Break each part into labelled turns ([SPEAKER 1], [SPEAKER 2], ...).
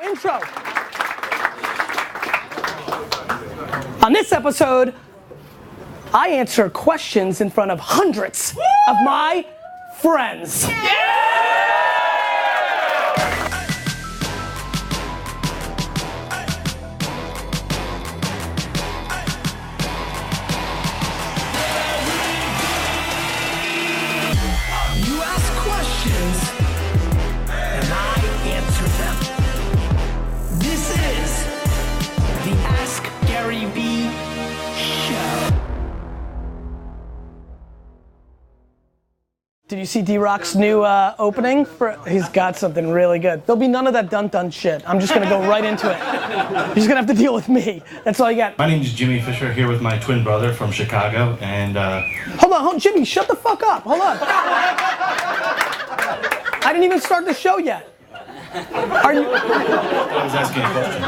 [SPEAKER 1] Intro. On this episode, I answer questions in front of hundreds of my friends. Did you see D-Rock's new opening? He's got something really good. There'll be none of that dun-dun shit. I'm just gonna go right into it. You're just gonna have to deal with me. That's all you got.
[SPEAKER 2] My name is Jimmy Fisher, here with my twin brother from Chicago, and
[SPEAKER 1] Hold on, Jimmy, shut the fuck up. Hold on. I didn't even start the show yet. Are you?
[SPEAKER 2] I was asking a question.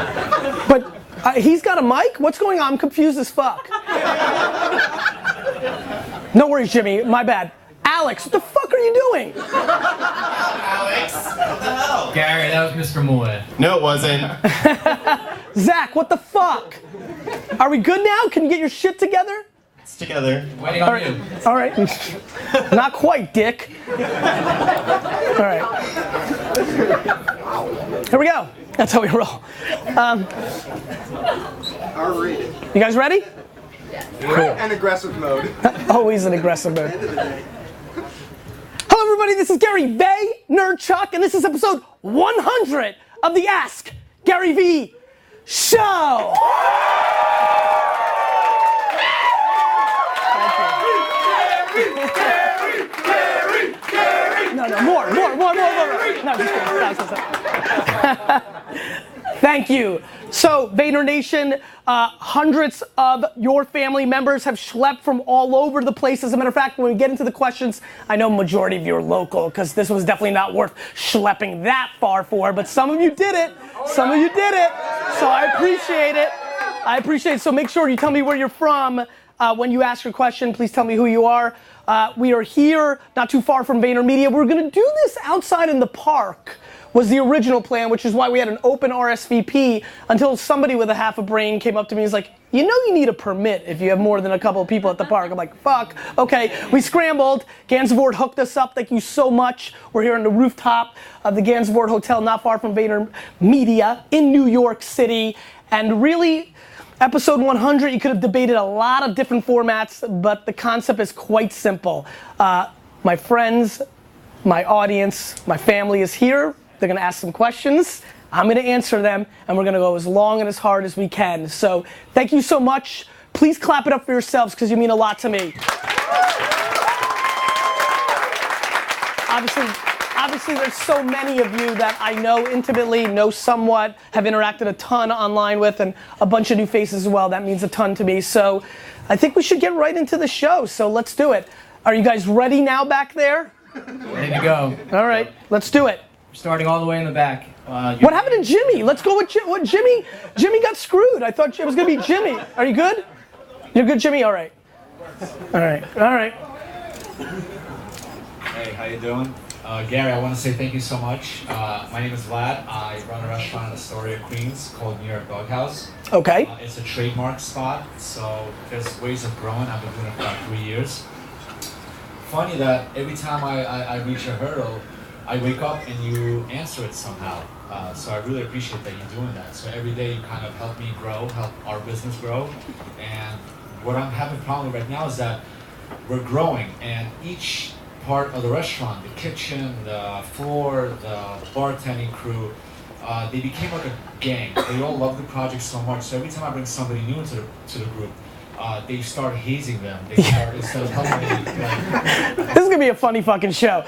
[SPEAKER 1] But he's got a mic? What's going on? I'm confused as fuck. No worries, Jimmy, my bad. Alex, what the fuck are you doing?
[SPEAKER 3] Alex, what the hell?
[SPEAKER 4] Gary, that was Mr. Moy.
[SPEAKER 3] No, it wasn't.
[SPEAKER 1] Zach, what the fuck? Are we good now? Can you get your shit together?
[SPEAKER 3] It's together.
[SPEAKER 4] Waiting on you.
[SPEAKER 1] All right. Not quite, dick. All right. Here we go. That's how we roll.
[SPEAKER 5] R-rated.
[SPEAKER 1] You guys ready?
[SPEAKER 5] Cool. And aggressive mode.
[SPEAKER 1] Always in aggressive mode. Hello everybody, this is Gary Vaynerchuk, and this is episode 100 of the Ask Gary V Show. No, more. No, just kidding. Thank you. So, Vayner Nation, hundreds of your family members have schlepped from all over the place. As a matter of fact, when we get into the questions, I know majority of you are local, because this was definitely not worth schlepping that far for, but some of you did it. Some of you did it. So I appreciate it. So make sure you tell me where you're from. When you ask your question, please tell me who you are. We are here, not too far from VaynerMedia. We're gonna do this outside in the park, was the original plan, which is why we had an open RSVP until somebody with a half a brain came up to me and was like, you know you need a permit if you have more than a couple of people at the park. I'm like, fuck, okay. We scrambled, UNCENSORED hooked us up, thank you so much. We're here on the rooftop of the UNCENSORED Hotel, not far from VaynerMedia in New York City. And really, episode 100, you could have debated a lot of different formats, but the concept is quite simple. My friends, my audience, my family is here. They're gonna ask some questions. I'm gonna answer them, and we're gonna go as long and as hard as we can. So thank you so much. Please clap it up for yourselves, because you mean a lot to me. Obviously there's so many of you that I know intimately, know somewhat, have interacted a ton online with, and a bunch of new faces as well. That means a ton to me. So I think we should get right into the show, so let's do it. Are you guys ready now back there?
[SPEAKER 4] Ready to go.
[SPEAKER 1] All right, let's do it.
[SPEAKER 4] Starting all the way in the back.
[SPEAKER 1] What happened to Jimmy? Let's go with Jimmy. Jimmy got screwed. I thought it was gonna be Jimmy. Are you good? You're good, Jimmy? All right.
[SPEAKER 2] Hey, how you doing? Gary, I want to say thank you so much. My name is Vlad. I run a restaurant in Astoria, Queens called New York Doghouse.
[SPEAKER 1] Okay.
[SPEAKER 2] It's a trademark spot, so there's ways of growing. I've been doing it for about 3 years. Funny that every time I reach a hurdle, I wake up and you answer it somehow. So I really appreciate that you're doing that. So every day you kind of help me grow, help our business grow. And what I'm having a problem with right now is that we're growing, and each part of the restaurant, the kitchen, the floor, the bartending crew, they became like a gang. They all love the project so much. So every time I bring somebody new into the group, they start hazing them. They start, instead of helping them,
[SPEAKER 1] This is gonna be a funny fucking show.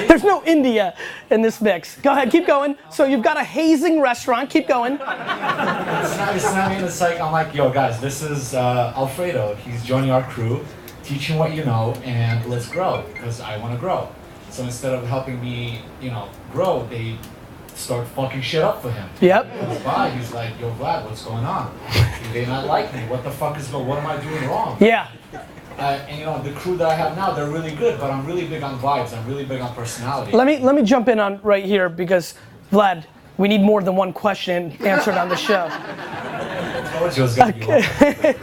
[SPEAKER 1] There's no India in this mix. Go ahead, keep going. So you've got a hazing restaurant. Keep going.
[SPEAKER 2] It's like, I'm like, yo guys, this is Alfredo. He's joining our crew, teaching what you know, and let's grow, because I want to grow. So instead of helping me, grow, they start fucking shit up for him.
[SPEAKER 1] Yep.
[SPEAKER 2] He goes by, he's like, yo Vlad, what's going on? Do they not like me? What the fuck is going on? What am I doing wrong?
[SPEAKER 1] Yeah.
[SPEAKER 2] And the crew that I have now, they're really good, but I'm really big on vibes. I'm really big on personality.
[SPEAKER 1] Let me jump in on right here, because Vlad, we need more than one question answered on the show.
[SPEAKER 2] I told you it was gonna be long.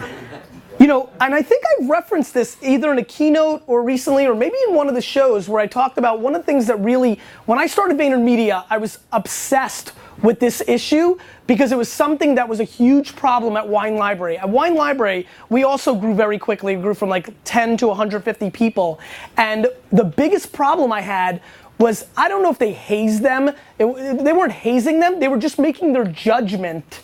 [SPEAKER 1] You know, and I think I've referenced this either in a keynote or recently, or maybe in one of the shows where I talked about one of the things that really, when I started VaynerMedia, I was obsessed with this issue because it was something that was a huge problem at Wine Library. At Wine Library, we also grew very quickly. We grew from like 10 to 150 people. And the biggest problem I had was, I don't know if they hazed them. They weren't hazing them. They were just making their judgment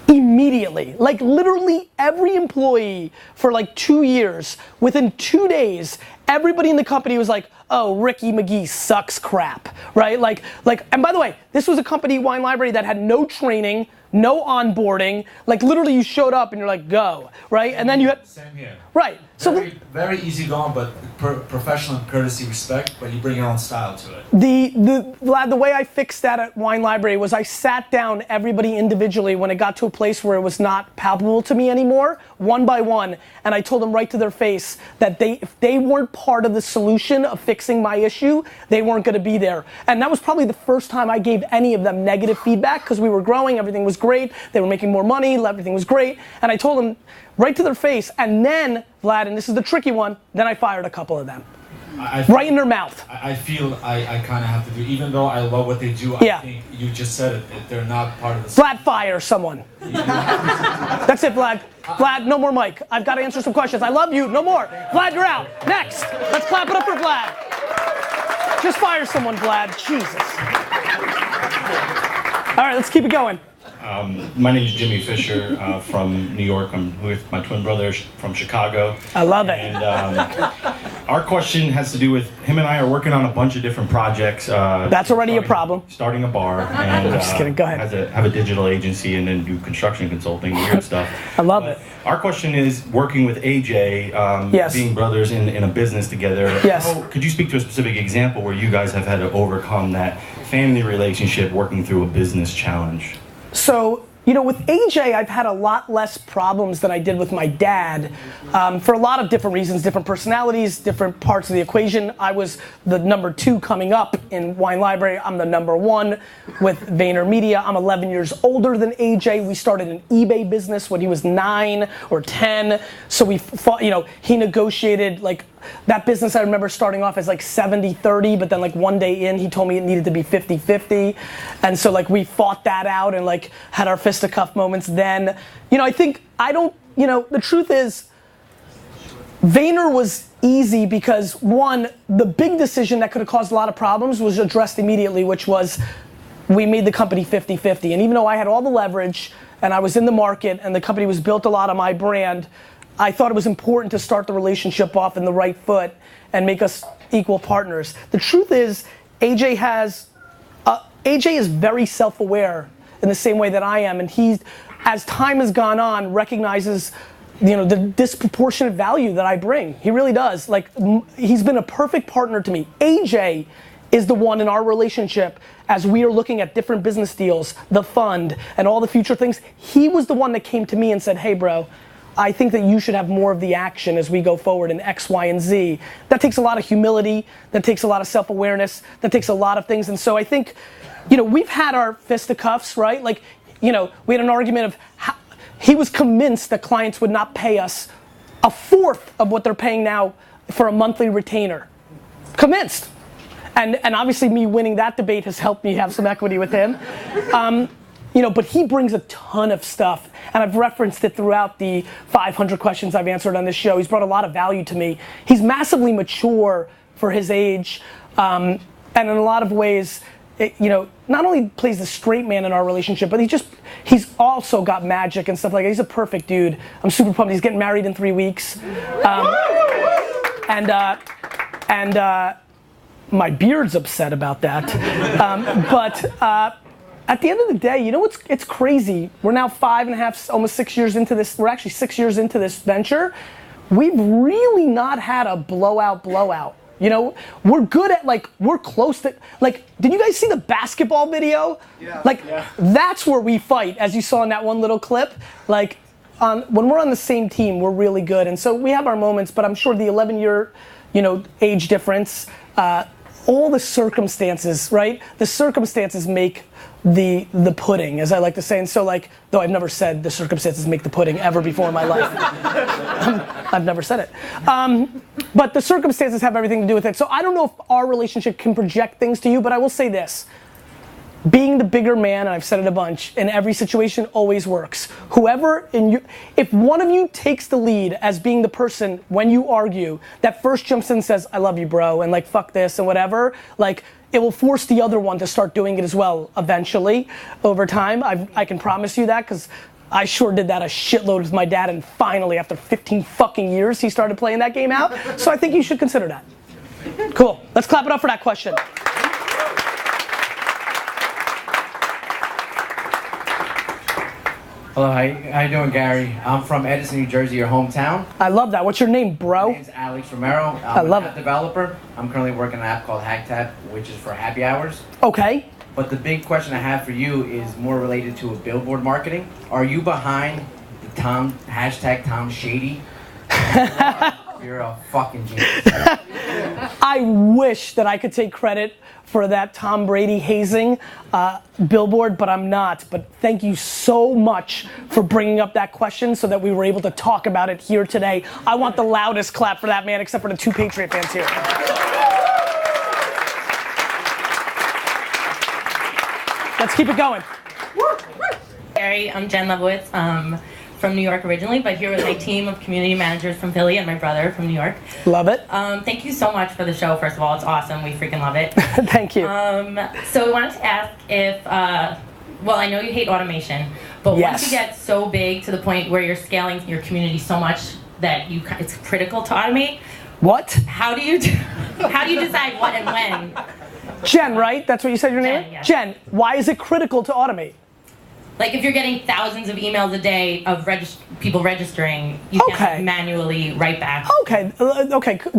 [SPEAKER 1] immediately. Like literally every employee for like 2 years, within 2 days, everybody in the company was like, oh, Ricky McGee sucks crap, right? Like, and by the way, this was a company, Wine Library, that had no training, no onboarding. Like literally you showed up and you're like, go, right? And then you had,
[SPEAKER 2] Same here.
[SPEAKER 1] right. So
[SPEAKER 2] Very easy going, but professional and courtesy, respect, but you bring your own style to it.
[SPEAKER 1] Vlad, the way I fixed that at Wine Library was I sat down everybody individually when it got to a place where it was not palpable to me anymore, one by one, and I told them right to their face that if they weren't part of the solution of fixing my issue, they weren't gonna be there. And that was probably the first time I gave any of them negative feedback because we were growing, everything was great, they were making more money, everything was great, and I told them right to their face, and then, Vlad, and this is the tricky one, then I fired a couple of them. Right in their mouth.
[SPEAKER 2] I feel I kind of have to do, even though I love what they do, I think you just said it, they're not part of the...
[SPEAKER 1] Vlad, fire someone. That's it, Vlad. Vlad, no more mic. I've got to answer some questions. I love you, no more. Vlad, you're out. Next. Let's clap it up for Vlad. Just fire someone, Vlad. Jesus. All right, let's keep it going.
[SPEAKER 3] My name is Jimmy Fisher from New York. I'm with my twin brother from Chicago.
[SPEAKER 1] I love it.
[SPEAKER 3] And our question has to do with him and I are working on a bunch of different projects.
[SPEAKER 1] That's already a problem.
[SPEAKER 3] Starting a bar. And,
[SPEAKER 1] I'm just kidding. Go ahead.
[SPEAKER 3] Have a digital agency and then do construction consulting, weird stuff.
[SPEAKER 1] I love it.
[SPEAKER 3] Our question is working with AJ,
[SPEAKER 1] yes.
[SPEAKER 3] being brothers in a business together.
[SPEAKER 1] Yes.
[SPEAKER 3] Could you speak to a specific example where you guys have had to overcome that family relationship working through a business challenge?
[SPEAKER 1] So, you know, with AJ, I've had a lot less problems than I did with my dad for a lot of different reasons, different personalities, different parts of the equation. I was the number 2 coming up in Wine Library. I'm the number 1 with VaynerMedia. I'm 11 years older than AJ. We started an eBay business when he was 9 or 10. So we fought, you know, he negotiated like that business. I remember starting off as like 70-30, but then like one day in, he told me it needed to be 50-50. And so like we fought that out and like had our fisticuff moments then. You know, the truth is, Vayner was easy because one, the big decision that could have caused a lot of problems was addressed immediately, which was we made the company 50-50. And even though I had all the leverage and I was in the market and the company was built a lot on my brand, I thought it was important to start the relationship off in the right foot and make us equal partners. The truth is, AJ is very self-aware in the same way that I am, and he, as time has gone on, recognizes, you know, the disproportionate value that I bring. He really does. Like, he's been a perfect partner to me. AJ is the one in our relationship, as we are looking at different business deals, the fund, and all the future things, he was the one that came to me and said, hey bro, I think that you should have more of the action as we go forward in X, Y, and Z. That takes a lot of humility, that takes a lot of self-awareness, that takes a lot of things. And so I think, you know, we've had our fisticuffs, right? Like, you know, we had an argument of how he was convinced that clients would not pay us 1/4 of what they're paying now for a monthly retainer. Convinced. And obviously me winning that debate has helped me have some equity with him. You know, but he brings a ton of stuff, and I've referenced it throughout the 500 questions I've answered on this show. He's brought a lot of value to me. He's massively mature for his age, and in a lot of ways, you know, not only plays the straight man in our relationship, but he's also got magic and stuff like that. He's a perfect dude. I'm super pumped. He's getting married in 3 weeks. My beard's upset about that. At the end of the day, you know it's crazy. We're now 5.5, almost 6 years into this. We're actually 6 years into this venture. We've really not had a blowout. You know, we're good at we're close to, did you guys see the basketball video? Yeah. That's where we fight, as you saw in that one little clip. When we're on the same team, we're really good. And so we have our moments, but I'm sure the 11-year, you know, age difference, all the circumstances, right? The circumstances make the pudding, as I like to say. And so like, though I've never said the circumstances make the pudding ever before in my life. I've never said it. But the circumstances have everything to do with it. So I don't know if our relationship can project things to you, but I will say this. Being the bigger man, and I've said it a bunch, in every situation always works. If one of you takes the lead as being the person when you argue that first jumps in and says, I love you, bro, and like, fuck this and whatever, like, it will force the other one to start doing it as well eventually over time. I can promise you that, because I sure did that a shitload with my dad, and finally, after 15 fucking years, he started playing that game out. So I think you should consider that. Cool. Let's clap it up for that question.
[SPEAKER 6] Hello, how you doing, Gary? I'm from Edison, New Jersey, your hometown.
[SPEAKER 1] I love that. What's your name, bro?
[SPEAKER 6] My name's Alex Romero.
[SPEAKER 1] I love
[SPEAKER 6] I'm
[SPEAKER 1] it.
[SPEAKER 6] a developer. I'm currently working on an app called HackTap, which is for happy hours.
[SPEAKER 1] Okay.
[SPEAKER 6] But the big question I have for you is more related to a billboard marketing. Are you behind the hashtag Tom Shady? You're a fucking genius.
[SPEAKER 1] I wish that I could take credit for that Tom Brady hazing billboard, but I'm not. But thank you so much for bringing up that question so that we were able to talk about it here today. I want the loudest clap for that, man, except for the 2 Patriot fans here. Let's keep it going.
[SPEAKER 7] Gary, I'm Jen Lebowitz. From New York originally, but here with my team of community managers from Philly and my brother from New York.
[SPEAKER 1] Love it.
[SPEAKER 7] Thank you so much for the show, first of all. It's awesome. We freaking love it.
[SPEAKER 1] Thank you.
[SPEAKER 7] So we wanted to ask if, well, I know you hate automation, but
[SPEAKER 1] Yes.
[SPEAKER 7] once you get so big to the point where you're scaling your community so much that it's critical to automate,
[SPEAKER 1] What?
[SPEAKER 7] how do you decide what and when?
[SPEAKER 1] Jen, right? That's what you said your name?
[SPEAKER 7] Jen, yes.
[SPEAKER 1] Jen, why is it critical to automate?
[SPEAKER 7] Like if you're getting thousands of emails a day of people registering, you
[SPEAKER 1] Okay.
[SPEAKER 7] can't manually write back.
[SPEAKER 1] Okay,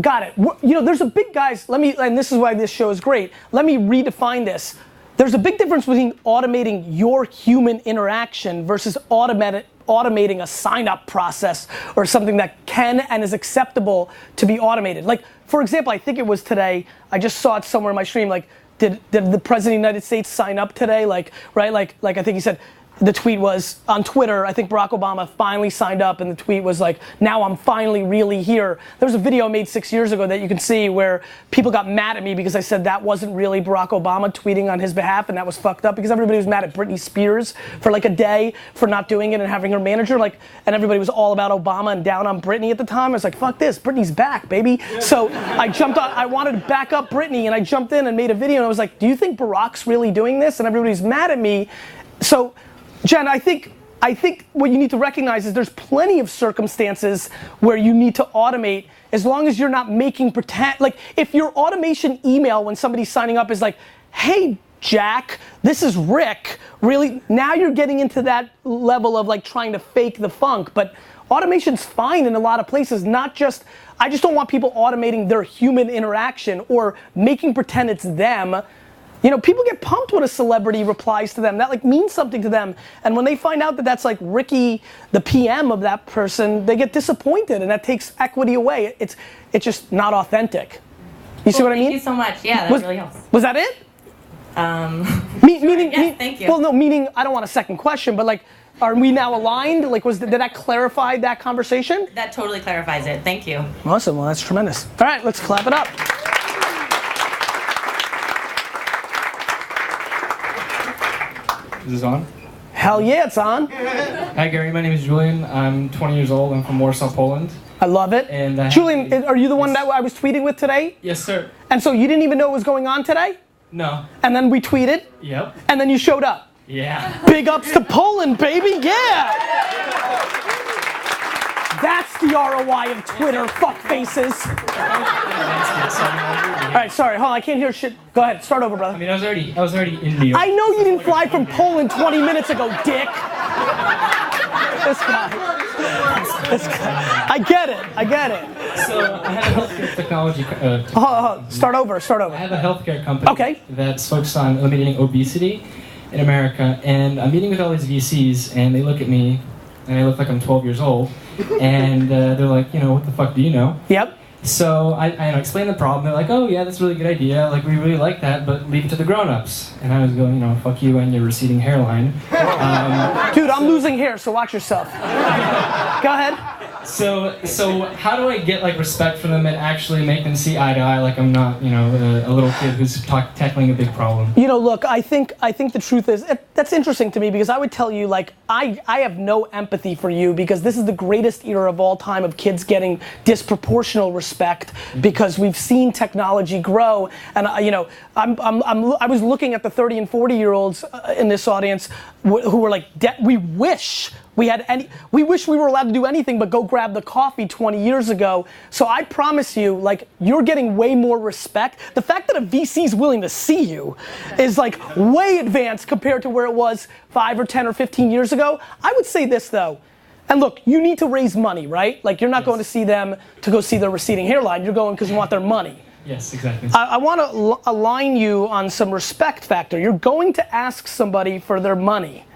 [SPEAKER 1] got it. You know, there's a big, guys, and this is why this show is great. Let me redefine this. There's a big difference between automating your human interaction versus automating a sign-up process or something that can and is acceptable to be automated. Like, for example, I think it was today, I just saw it somewhere in my stream, like, did the President of the United States sign up today? Like, right, like I think he said, the tweet was on Twitter, I think Barack Obama finally signed up, and the tweet was like, now I'm finally really here. There was a video I made 6 years ago that you can see where people got mad at me because I said that wasn't really Barack Obama tweeting on his behalf, and that was fucked up because everybody was mad at Britney Spears for like a day for not doing it and having her manager, like, and everybody was all about Obama and down on Britney at the time. I was like, fuck this, Britney's back, baby. So I jumped on, I wanted to back up Britney, and I jumped in and made a video, and I was like, do you think Barack's really doing this? And everybody's mad at me. So, Jen, I think what you need to recognize is there's plenty of circumstances where you need to automate as long as you're not making pretend. Like if your automation email when somebody's signing up is like, hey, Jack, this is Rick, really, now you're getting into that level of like trying to fake the funk. But automation's fine in a lot of places, not just, I just don't want people automating their human interaction or making pretend it's them. You know, people get pumped when a celebrity replies to them. That like means something to them. And when they find out that that's like Ricky, the PM of that person, they get disappointed, and that takes equity away. It's just not authentic. You see what I mean?
[SPEAKER 7] Thank you so much. Yeah, that really helps.
[SPEAKER 1] Was that it?
[SPEAKER 7] Yes, thank you.
[SPEAKER 1] Well, no, meaning I don't want a second question, but like, are we now aligned? Like, did that clarify that conversation?
[SPEAKER 7] That totally clarifies it. Thank you.
[SPEAKER 1] Awesome. Well, that's tremendous. All right, let's clap it up.
[SPEAKER 8] Is this on?
[SPEAKER 1] Hell yeah, it's on.
[SPEAKER 8] Hi Gary, my name is Julian. I'm 20 years old. I'm from Warsaw, Poland.
[SPEAKER 1] I love it.
[SPEAKER 8] And
[SPEAKER 1] Julian, are you the one that I was tweeting with today?
[SPEAKER 8] Yes, sir.
[SPEAKER 1] And so you didn't even know what was going on today?
[SPEAKER 8] No.
[SPEAKER 1] And then we tweeted?
[SPEAKER 8] Yep.
[SPEAKER 1] And then you showed up?
[SPEAKER 8] Yeah.
[SPEAKER 1] Big ups to Poland, baby, yeah! That's the ROI of Twitter, fuck faces. Alright, sorry, hold on, I can't hear shit. Go ahead, start over, brother.
[SPEAKER 8] I mean, I was already in New York.
[SPEAKER 1] I know you didn't fly from Poland 20 minutes ago, dick. This guy. I get it.
[SPEAKER 8] So I have a healthcare technology.
[SPEAKER 1] Start over.
[SPEAKER 8] I have a healthcare company.
[SPEAKER 1] Okay.
[SPEAKER 8] That's focused on eliminating obesity in America, and I'm meeting with all these VCs, and they look at me, and I look like I'm 12 years old, and they're like, you know, what the fuck do you know?
[SPEAKER 1] Yep.
[SPEAKER 8] So I explained the problem. They're like, oh yeah, that's a really good idea. Like we really like that, but leave it to the grown-ups. And I was going, fuck you and your receding hairline.
[SPEAKER 1] Dude, I'm losing hair, so watch yourself. Go ahead.
[SPEAKER 8] So how do I get like respect from them and actually make them see eye to eye like I'm not, a little kid who's tackling a big problem?
[SPEAKER 1] Look, I think the truth is, that's interesting to me because I would tell you, like, I have no empathy for you because this is the greatest era of all time of kids getting disproportional respect because we've seen technology grow. And, I was looking at the 30 and 40-year-olds in this audience who were like, we wish we were allowed to do anything but go grab the coffee 20 years ago. So I promise you, like, you're getting way more respect. The fact that a VC is willing to see you is like way advanced compared to where it was 5 or 10 or 15 years ago. I would say this though, and look, you need to raise money, right? Like you're not going to see them to go see their receding hairline. You're going because you want their money.
[SPEAKER 8] Yes, exactly.
[SPEAKER 1] I want to align you on some respect factor. You're going to ask somebody for their money,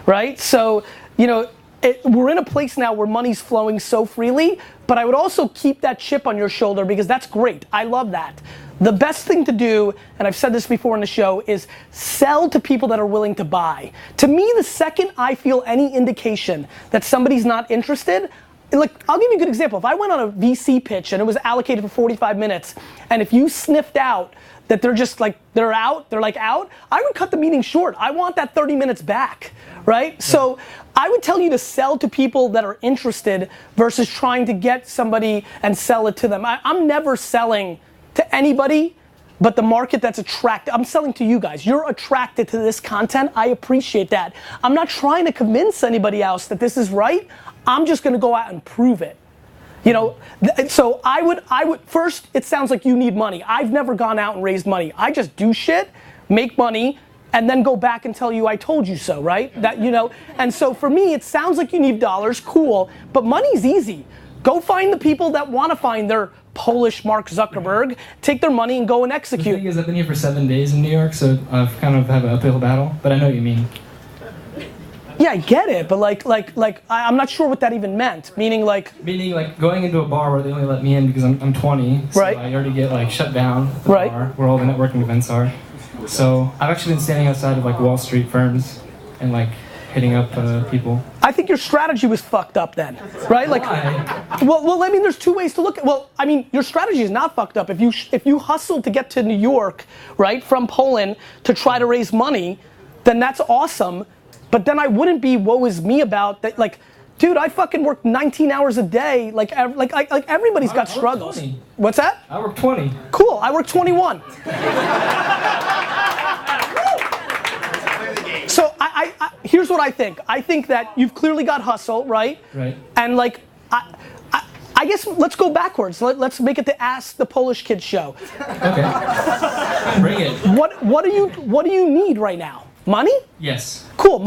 [SPEAKER 1] right? So, we're in a place now where money's flowing so freely, but I would also keep that chip on your shoulder because that's great. I love that. The best thing to do, and I've said this before in the show, is sell to people that are willing to buy. To me, the second I feel any indication that somebody's not interested, like, I'll give you a good example. If I went on a VC pitch and it was allocated for 45 minutes, and if you sniffed out that they're just like, they're out, I would cut the meeting short. I want that 30 minutes back, right? Yeah. So I would tell you to sell to people that are interested versus trying to get somebody and sell it to them. I'm never selling to anybody but the market that's attracted. I'm selling to you guys. You're attracted to this content. I appreciate that. I'm not trying to convince anybody else that this is right. I'm just gonna go out and prove it. So I would first, it sounds like you need money. I've never gone out and raised money. I just do shit, make money, and then go back and tell you I told you so, right? And so for me, it sounds like you need dollars, cool, but money's easy. Go find the people that wanna find their Polish Mark Zuckerberg, take their money and go and execute.
[SPEAKER 8] The thing is, I've been here for 7 days in New York, so I've kind of have an uphill battle, but I know what you mean.
[SPEAKER 1] Yeah, I get it, but I'm not sure what that even meant. Meaning
[SPEAKER 8] going into a bar where they only let me in because I'm 20, so
[SPEAKER 1] right.
[SPEAKER 8] I already get shut down at the
[SPEAKER 1] right.
[SPEAKER 8] bar where all the networking events are. So I've actually been standing outside of Wall Street firms and hitting up people.
[SPEAKER 1] I think your strategy was fucked up then, right? Well, I mean, there's two ways to look at. Well, I mean, your strategy is not fucked up. If you hustle to get to New York, right, from Poland to try to raise money, then that's awesome. But then I wouldn't be woe is me about that. Like, dude, I fucking work 19 hours a day. Like everybody's got struggles.
[SPEAKER 8] 20.
[SPEAKER 1] What's that?
[SPEAKER 8] I work 20.
[SPEAKER 1] Cool. I work 21. So I here's what I think. I think that you've clearly got hustle, right?
[SPEAKER 8] Right.
[SPEAKER 1] And I guess let's go backwards. Let's make it the Ask the Polish Kid show.
[SPEAKER 8] Okay. Bring it.
[SPEAKER 1] What do you need right now? Money?
[SPEAKER 8] Yes.
[SPEAKER 1] Cool.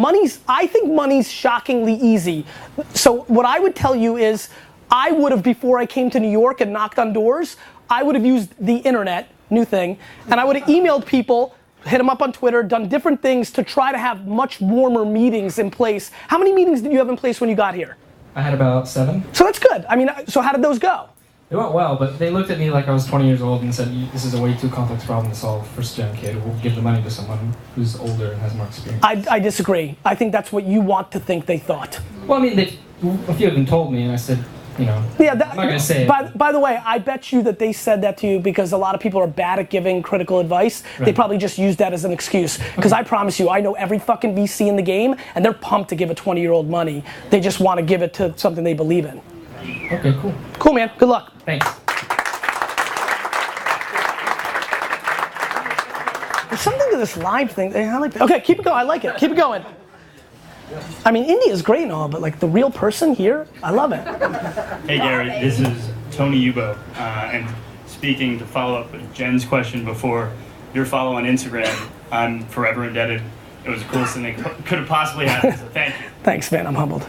[SPEAKER 1] I think money's shockingly easy. So what I would tell you is, I would have, before I came to New York and knocked on doors, I would have used the internet, new thing, and I would have emailed people, hit them up on Twitter, done different things to try to have much warmer meetings in place. How many meetings did you have in place when you got here?
[SPEAKER 8] I had about 7.
[SPEAKER 1] So that's good. I mean, so how did those go?
[SPEAKER 8] It went well, but they looked at me like I was 20 years old and said, this is a way too complex problem to solve for a young kid. We'll give the money to someone who's older and has more experience.
[SPEAKER 1] I disagree. I think that's what you want to think they thought.
[SPEAKER 8] Well, I mean, a few of them told me, and I said,
[SPEAKER 1] Yeah,
[SPEAKER 8] I'm not going to say it.
[SPEAKER 1] By the way, I bet you that they said that to you because a lot of people are bad at giving critical advice. Right. They probably just used that as an excuse. Because I promise you, I know every fucking VC in the game, and they're pumped to give a 20-year-old money. They just want to give it to something they believe in.
[SPEAKER 8] Okay, cool.
[SPEAKER 1] Cool, man. Good luck.
[SPEAKER 8] Thanks.
[SPEAKER 1] There's something to this live thing. Okay, keep it going. I like it. Keep it going. I mean, India's great and all, but the real person here, I love it.
[SPEAKER 9] Hey Gary, this is Tony Ubo, and speaking to follow up with Jen's question before, your follow on Instagram, I'm forever indebted. It was the coolest thing that could have possibly happened, so thank you.
[SPEAKER 1] Thanks, man. I'm humbled.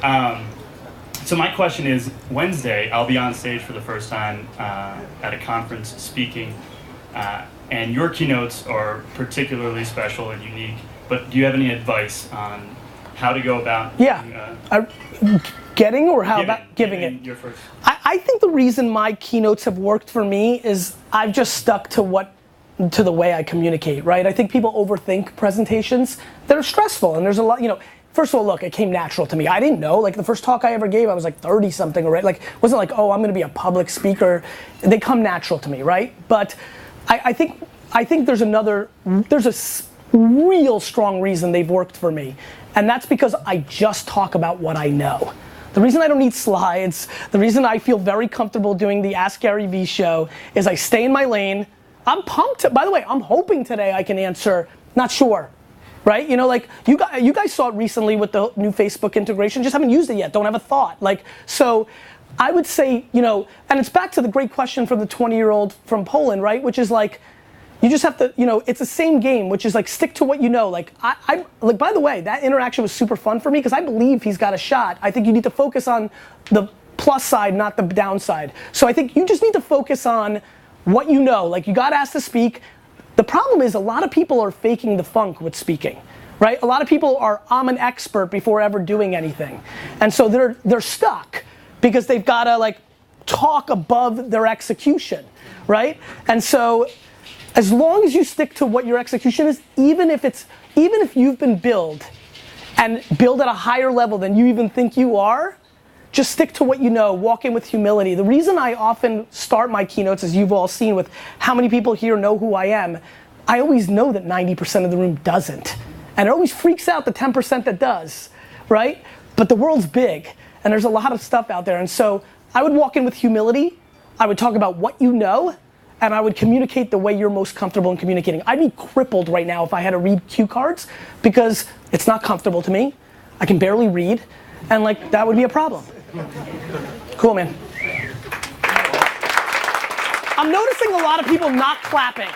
[SPEAKER 9] So my question is, Wednesday, I'll be on stage for the first time at a conference speaking, and your keynotes are particularly special and unique, but do you have any advice on how to go about
[SPEAKER 1] getting or how about giving it?
[SPEAKER 9] Your first.
[SPEAKER 1] I think the reason my keynotes have worked for me is I've just stuck to the way I communicate, right? I think people overthink presentations. They're stressful, and there's a lot, first of all, look, it came natural to me. I didn't know, like the first talk I ever gave, I was like 30 something, right? Like, it wasn't like, oh, I'm gonna be a public speaker. They come natural to me, right? But I think there's a real strong reason they've worked for me. And that's because I just talk about what I know. The reason I don't need slides, the reason I feel very comfortable doing the Ask Gary Vee show is I stay in my lane. I'm pumped. By the way, I'm hoping today I can answer, not sure, right? Like you guys saw it recently with the new Facebook integration, just haven't used it yet, don't have a thought. So I would say, and it's back to the great question from the 20-year-old from Poland, right? Which is like, you just have to, it's the same game, which is like stick to what you know. Like by the way, that interaction was super fun for me because I believe he's got a shot. I think you need to focus on the plus side, not the downside. So I think you just need to focus on what you know. Like you got asked to speak. The problem is a lot of people are faking the funk with speaking, right? A lot of people are, I'm an expert before ever doing anything. And so they're stuck because they've got to like talk above their execution, right? And so as long as you stick to what your execution is, even if you've been billed and build at a higher level than you even think you are, just stick to what you know, walk in with humility. The reason I often start my keynotes, as you've all seen with how many people here know who I am, I always know that 90% of the room doesn't. And it always freaks out the 10% that does, right? But the world's big, and there's a lot of stuff out there. And so I would walk in with humility, I would talk about what you know, and I would communicate the way you're most comfortable in communicating. I'd be crippled right now if I had to read cue cards because it's not comfortable to me. I can barely read, and like that would be a problem. Cool, man. I'm noticing a lot of people not clapping.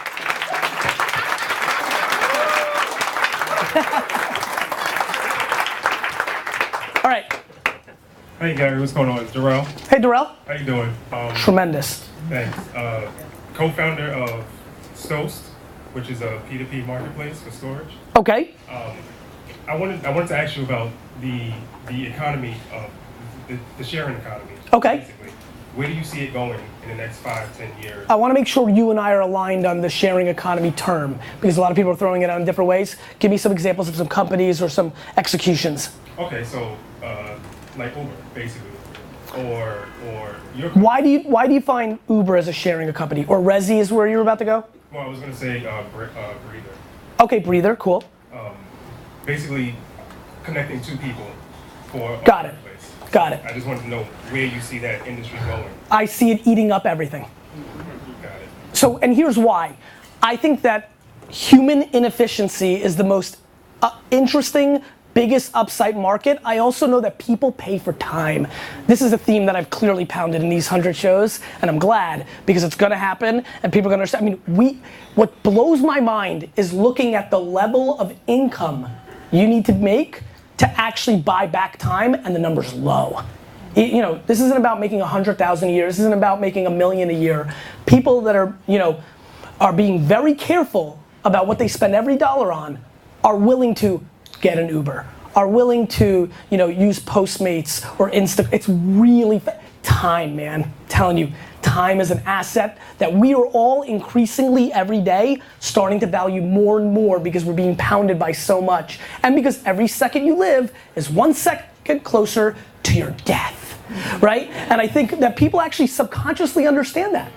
[SPEAKER 1] All right.
[SPEAKER 10] Hey Gary, what's going on? It's Darrell.
[SPEAKER 1] Hey Darrell.
[SPEAKER 10] How you doing?
[SPEAKER 1] Tremendous.
[SPEAKER 10] Thanks. Co-founder of Stost, which is a P2P marketplace for storage.
[SPEAKER 1] Okay.
[SPEAKER 10] I wanted to ask you about the economy of the sharing economy.
[SPEAKER 1] Okay.
[SPEAKER 10] Basically, where do you see it going in the next 5-10 years?
[SPEAKER 1] I want to make sure you and I are aligned on the sharing economy term because a lot of people are throwing it out in different ways. Give me some examples of some companies or some executions.
[SPEAKER 10] Okay, so like Uber, basically, or your.
[SPEAKER 1] Why do you find Uber as a sharing a company, or Resi is where you're about to go?
[SPEAKER 10] Well, I was gonna say Breather.
[SPEAKER 1] Okay, Breather, cool.
[SPEAKER 10] Basically, connecting two people for.
[SPEAKER 1] Got it. Got it.
[SPEAKER 10] I just wanted to know where you see that industry going.
[SPEAKER 1] I see it eating up everything.
[SPEAKER 10] Got it.
[SPEAKER 1] So, and here's why. I think that human inefficiency is the most interesting, biggest upside market. I also know that people pay for time. This is a theme that I've clearly pounded in these 100 shows, and I'm glad because it's gonna happen and people are gonna understand. I mean, what blows my mind is looking at the level of income you need to make to actually buy back time, and the number's low. This isn't about making 100,000 a year. This isn't about making $1 million a year. People that are being very careful about what they spend every dollar on are willing to get an Uber, are willing to use Postmates or it's really time, man. I'm telling you, time is an asset that we are all increasingly every day starting to value more and more because we're being pounded by so much, and because every second you live is 1 second closer to your death, right? And I think that people actually subconsciously understand that.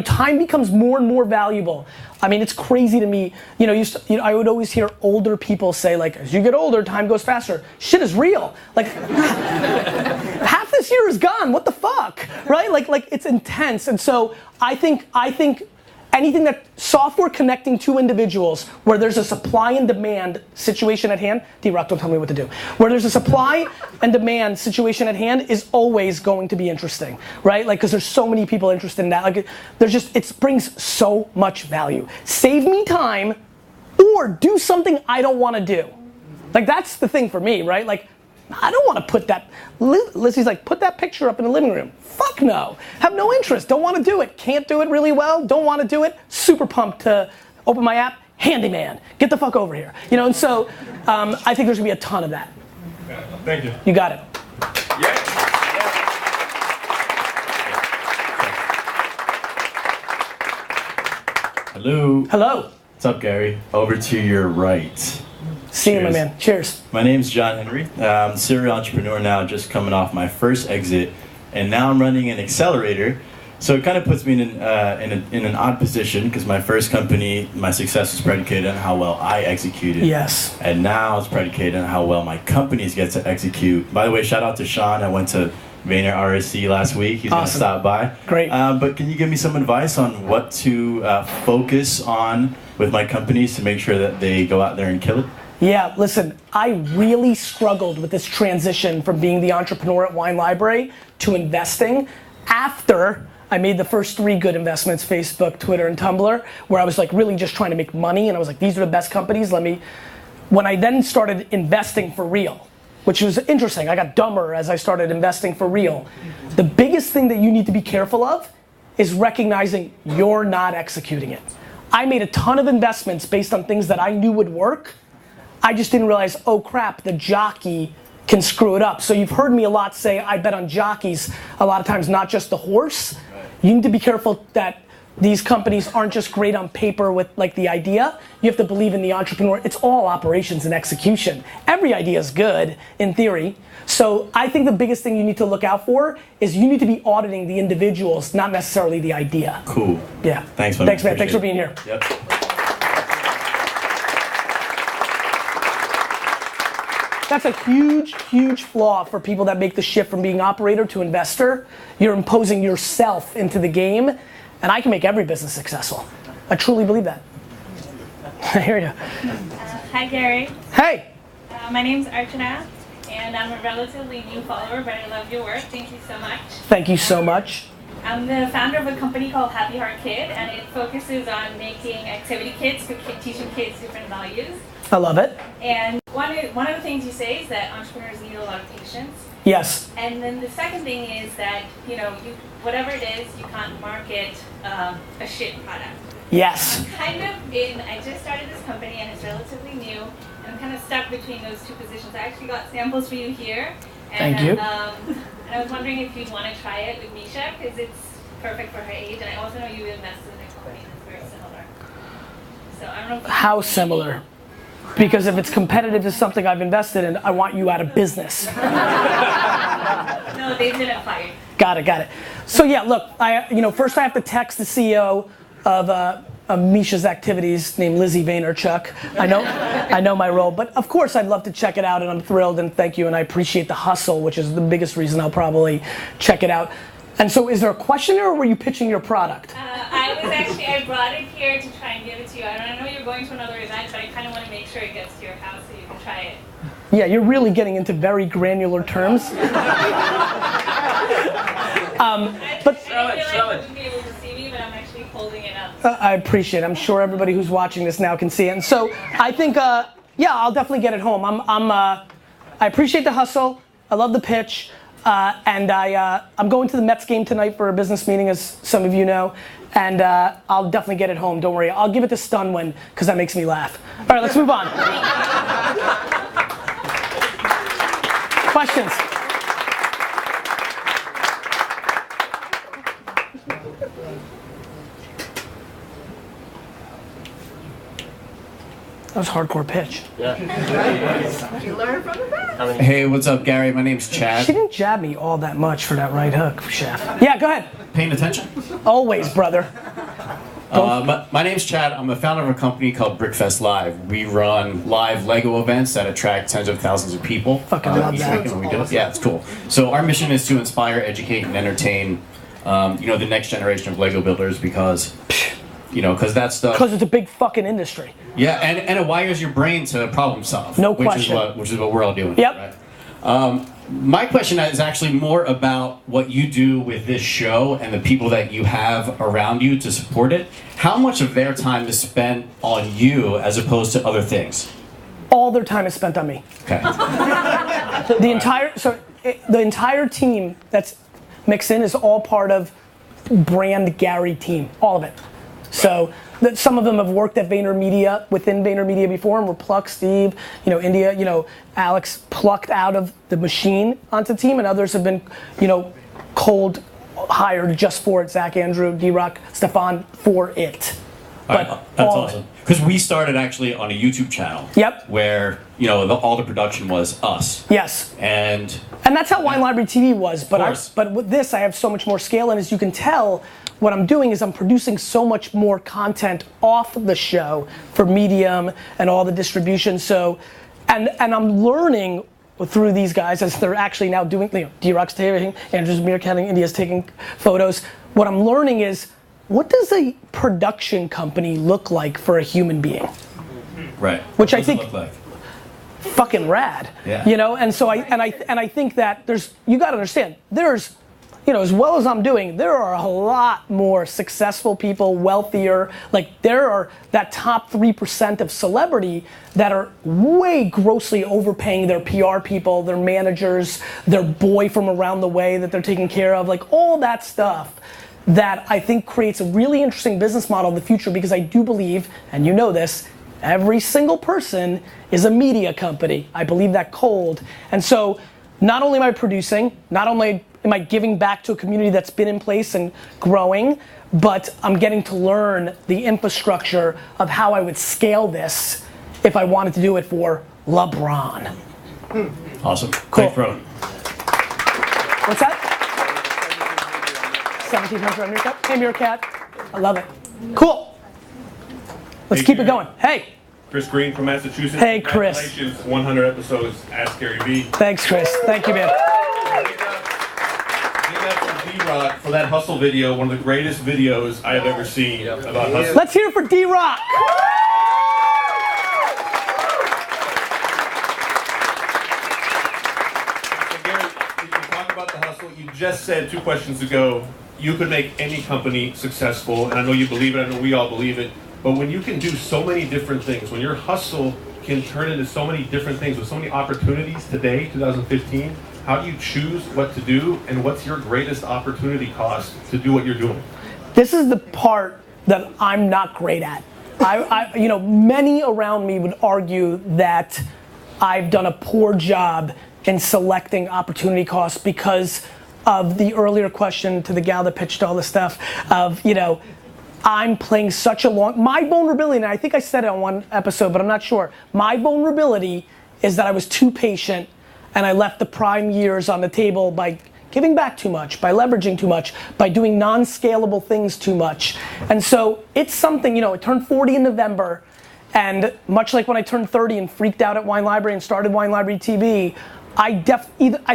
[SPEAKER 1] Time becomes more and more valuable. I mean, it's crazy to me. I would always hear older people say, like, as you get older, time goes faster. Shit is real. Like, half this year is gone. What the fuck, right? Like it's intense. And so I think anything that software connecting two individuals where there's a supply and demand situation at hand, D-Rock, don't tell me what to do. Where there's a supply and demand situation at hand is always going to be interesting, right? Like, because there's so many people interested in that. Like, it brings so much value. Save me time or do something I don't want to do. Like, that's the thing for me, right? Like, I don't want to put that, Lizzie's like, put that picture up in the living room. Fuck no. Have no interest. Don't want to do it. Can't do it really well. Don't want to do it. Super pumped to open my app. Handyman. Get the fuck over here. And so I think there's going to be a ton of that.
[SPEAKER 10] Thank you.
[SPEAKER 1] You got it.
[SPEAKER 5] Yeah.
[SPEAKER 3] Hello.
[SPEAKER 1] Hello.
[SPEAKER 3] What's up, Gary? Over to your right.
[SPEAKER 1] See you, my
[SPEAKER 3] Cheers.
[SPEAKER 1] man. Cheers.
[SPEAKER 3] My name's John Henry. I'm a serial entrepreneur now, just coming off my first exit, and now I'm running an accelerator. So it kind of puts me in an odd position because my first company, my success was predicated on how well I executed.
[SPEAKER 1] Yes.
[SPEAKER 3] And now it's predicated on how well my companies get to execute. By the way, shout out to Sean. I went to Vayner RSC last week. He's going to stop by.
[SPEAKER 1] Great.
[SPEAKER 3] But can you give me some advice on what to focus on with my companies to make sure that they go out there and kill it?
[SPEAKER 1] Yeah, listen, I really struggled with this transition from being the entrepreneur at Wine Library to investing after I made the first 3 good investments, Facebook, Twitter, and Tumblr, where I was like really just trying to make money, and I was like, these are the best companies, when I then started investing for real, which was interesting, I got dumber as I started investing for real. The biggest thing that you need to be careful of is recognizing you're not executing it. I made a ton of investments based on things that I knew would work. I just didn't realize, oh crap, the jockey can screw it up. So you've heard me a lot say, I bet on jockeys a lot of times, not just the horse. You need to be careful that these companies aren't just great on paper with like the idea. You have to believe in the entrepreneur. It's all operations and execution. Every idea is good in theory. So I think the biggest thing you need to look out for is you need to be auditing the individuals, not necessarily the idea.
[SPEAKER 3] Cool.
[SPEAKER 1] Yeah.
[SPEAKER 3] Thanks, man.
[SPEAKER 1] Thanks, man. Thanks for being here.
[SPEAKER 3] Yep.
[SPEAKER 1] That's a huge, huge flaw for people that make the shift from being operator to investor. You're imposing yourself into the game, and I can make every business successful. I truly believe that. I hear you.
[SPEAKER 11] Hi, Gary.
[SPEAKER 1] Hey.
[SPEAKER 11] My name's Archana, and I'm a relatively new follower, but I love your work. Thank you so much.
[SPEAKER 1] Thank you so much.
[SPEAKER 11] I'm the founder of a company called Happy Heart Kid, and it focuses on making activity kits for teaching kids different values.
[SPEAKER 1] I love it.
[SPEAKER 11] And one of the things you say is that entrepreneurs need a lot of patience.
[SPEAKER 1] Yes.
[SPEAKER 11] And then the second thing is that, whatever it is, you can't market a shit product.
[SPEAKER 1] Yes.
[SPEAKER 11] I just started this company and it's relatively new, and I'm kind of stuck between those two positions. I actually got samples for you here. And,
[SPEAKER 1] Thank you.
[SPEAKER 11] And I was wondering if you'd want to try it with Misha, because it's perfect for her age, and I also know you invested in a company that's very similar. So I don't know if
[SPEAKER 1] How similar? Because if it's competitive to something I've invested in, I want you out of business.
[SPEAKER 11] No, they've been fired.
[SPEAKER 1] Got it. So yeah, look, first I have to text the CEO of Misha's activities, named Lizzie Vaynerchuk. I know my role, but of course I'd love to check it out, and I'm thrilled and thank you, and I appreciate the hustle, which is the biggest reason I'll probably check it out. And so is there a question or were you pitching your product?
[SPEAKER 11] I brought it here to try and give it to you. I know you're going to another event, but I kind of want to make sure it gets to your house so you can try it.
[SPEAKER 1] Yeah, you're really getting into very granular terms.
[SPEAKER 11] But I wouldn't be able to see me, but I'm actually holding it up.
[SPEAKER 1] I appreciate it. I'm sure everybody who's watching this now can see it. And so I think, I'll definitely get it home. I appreciate the hustle. I love the pitch. And I'm going to the Mets game tonight for a business meeting, as some of you know. And I'll definitely get it home. Don't worry. I'll give it to Stunwin because that makes me laugh. All right, let's move on. Questions? That was a hardcore pitch.
[SPEAKER 5] You learn from the best.
[SPEAKER 12] Hey, what's up, Gary? My name's Chad.
[SPEAKER 1] She didn't jab me all that much for that right hook, chef. Yeah, go ahead.
[SPEAKER 12] Paying attention?
[SPEAKER 1] Always, brother.
[SPEAKER 12] My name's Chad. I'm the founder of a company called Brickfest Live. We run live Lego events that attract tens of thousands of people.
[SPEAKER 1] Fucking love that.
[SPEAKER 12] We do it. Yeah, it's cool. So our mission is to inspire, educate, and entertain, the next generation of Lego builders because that stuff.
[SPEAKER 1] Because it's a big fucking industry.
[SPEAKER 12] Yeah, and it wires your brain to problem solve.
[SPEAKER 1] No question.
[SPEAKER 12] Which is what we're all doing.
[SPEAKER 1] Yep.
[SPEAKER 12] Right? My question is actually more about what you do with this show and the people that you have around you to support it. How much of their time is spent on you as opposed to other things?
[SPEAKER 1] All their time is spent on me.
[SPEAKER 12] Okay.
[SPEAKER 1] The entire team that's mixed in is all part of brand Gary team. All of it. So some of them have worked at VaynerMedia, within VaynerMedia before, and were plucked. Steve, India, Alex plucked out of the machine onto the team, and others have been, cold hired just for it. Zach, Andrew, D-Rock, Stefan, for it. But
[SPEAKER 12] That's
[SPEAKER 1] all-
[SPEAKER 12] awesome. Because we started actually on a YouTube channel.
[SPEAKER 1] Yep.
[SPEAKER 12] Where, all the production was us.
[SPEAKER 1] Yes.
[SPEAKER 12] And
[SPEAKER 1] that's how Wine Library TV was.
[SPEAKER 12] course.
[SPEAKER 1] But with this, I have so much more scale. And as you can tell, what I'm doing is I'm producing so much more content off the show for Medium and all the distribution. So, and I'm learning through these guys as they're actually now doing, D-Rock's taking, Andrew's meerkatting, India's taking photos. What I'm learning is, what does a production company look like for a human being?
[SPEAKER 12] Right.
[SPEAKER 1] Which
[SPEAKER 12] What
[SPEAKER 1] I
[SPEAKER 12] does it
[SPEAKER 1] think
[SPEAKER 12] look like?
[SPEAKER 1] fucking rad.
[SPEAKER 12] Yeah.
[SPEAKER 1] And so I think that you got to understand, there's, as well as I'm doing, there are a lot more successful people, wealthier, like there are that top 3% of celebrity that are way grossly overpaying their PR people, their managers, their boy from around the way that they're taking care of, like all that stuff that I think creates a really interesting business model in the future, because I do believe, and you know this, every single person is a media company. I believe that cold. And so not only am I producing, not only am I giving back to a community that's been in place and growing, but I'm getting to learn the infrastructure of how I would scale this if I wanted to do it for LeBron.
[SPEAKER 12] Awesome.
[SPEAKER 1] Cool.
[SPEAKER 12] Thanks, bro.
[SPEAKER 1] What's that? 1700 on Meerkat? Hey, Meerkat. I love it. Cool. Let's
[SPEAKER 13] Hey,
[SPEAKER 1] keep it
[SPEAKER 13] Gary.
[SPEAKER 1] going. Hey.
[SPEAKER 13] Chris Green from Massachusetts.
[SPEAKER 1] Hey, Chris.
[SPEAKER 13] Congratulations, 100 episodes. Ask Gary V.
[SPEAKER 1] Thanks, Chris. Thank you, man.
[SPEAKER 13] Big up to D-Rock for that hustle video, one of the greatest videos I have ever seen about hustle.
[SPEAKER 1] Let's hear it for D-Rock.
[SPEAKER 13] So Gary, you talk about the hustle. You just said 2 questions ago, you could make any company successful, and I know you believe it, I know we all believe it, but when you can do so many different things, when your hustle can turn into so many different things with so many opportunities today, 2015, how do you choose what to do, and what's your greatest opportunity cost to do what you're doing?
[SPEAKER 1] This is the part that I'm not great at. Many around me would argue that I've done a poor job in selecting opportunity costs because of the earlier question to the gal that pitched all this stuff of, I'm playing such a my vulnerability, and I think I said it on one episode, but I'm not sure. My vulnerability is that I was too patient and I left the prime years on the table by giving back too much, by leveraging too much, by doing non-scalable things too much. And so it's something, I turned 40 in November, and much like when I turned 30 and freaked out at Wine Library and started Wine Library TV, I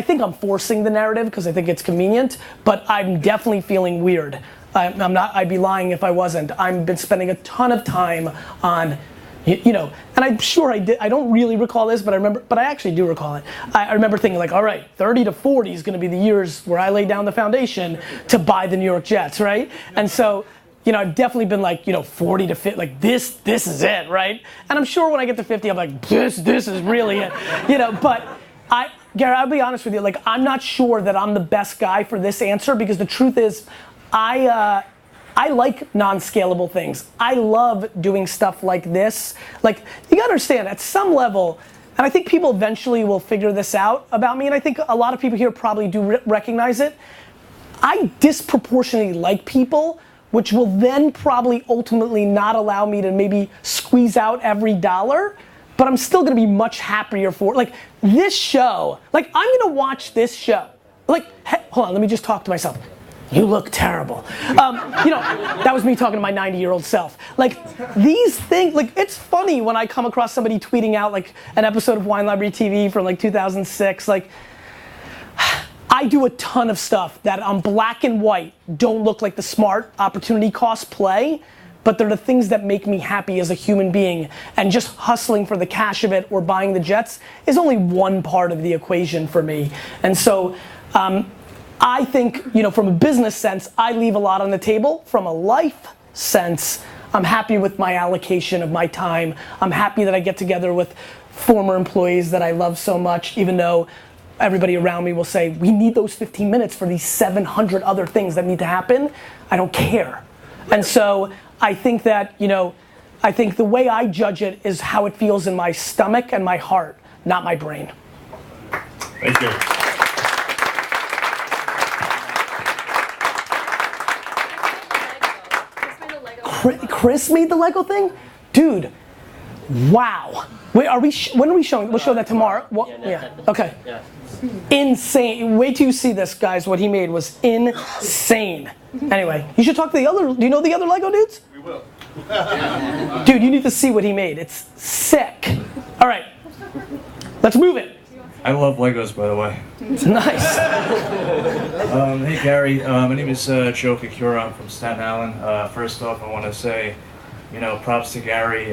[SPEAKER 1] think I'm forcing the narrative because I think it's convenient, but I'm definitely feeling weird. I'd be lying if I wasn't. I've been spending a ton of time on, and I'm sure I did. I don't really recall this, but I actually do recall it. I remember thinking like, all right, 30 to 40 is going to be the years where I lay down the foundation to buy the New York Jets, right? And so, I've definitely been like, 40 to 50, like this is it, right? And I'm sure when I get to 50, I'm like, this is really it, but Gary, I'll be honest with you, like, I'm not sure that I'm the best guy for this answer, because the truth is, I like non-scalable things. I love doing stuff like this. Like, you gotta understand, at some level, and I think people eventually will figure this out about me, and I think a lot of people here probably do recognize it. I disproportionately like people, which will then probably ultimately not allow me to maybe squeeze out every dollar, but I'm still gonna be much happier for, like, this show. Like, I'm gonna watch this show. Like, hey, hold on, let me just talk to myself. You look terrible. That was me talking to my 90-year-old self. Like, these things, like, it's funny when I come across somebody tweeting out, like, an episode of Wine Library TV from, like, 2006. Like, I do a ton of stuff that on black and white don't look like the smart opportunity cost play, but they're the things that make me happy as a human being. And just hustling for the cash of it or buying the jets is only one part of the equation for me. And so, I think, from a business sense, I leave a lot on the table. From a life sense, I'm happy with my allocation of my time. I'm happy that I get together with former employees that I love so much, even though everybody around me will say, we need those 15 minutes for these 700 other things that need to happen. I don't care. And so I think that, I think the way I judge it is how it feels in my stomach and my heart, not my brain.
[SPEAKER 13] Thank you.
[SPEAKER 1] Chris made the Lego thing? Dude, wow. Wait, when are we showing? We'll show that tomorrow. Yeah. Okay.
[SPEAKER 14] Yeah.
[SPEAKER 1] Insane. Wait till you see this, guys. What he made was insane. Anyway, you should talk to the other. Do you know the other Lego dudes?
[SPEAKER 13] We will.
[SPEAKER 1] Dude, you need to see what he made. It's sick. All right, let's move it.
[SPEAKER 15] I love Legos, by the way.
[SPEAKER 1] It's nice.
[SPEAKER 15] Hey Gary, my name is Joe Kikura. I'm from Staten Island. First off, I want to say, props to Gary.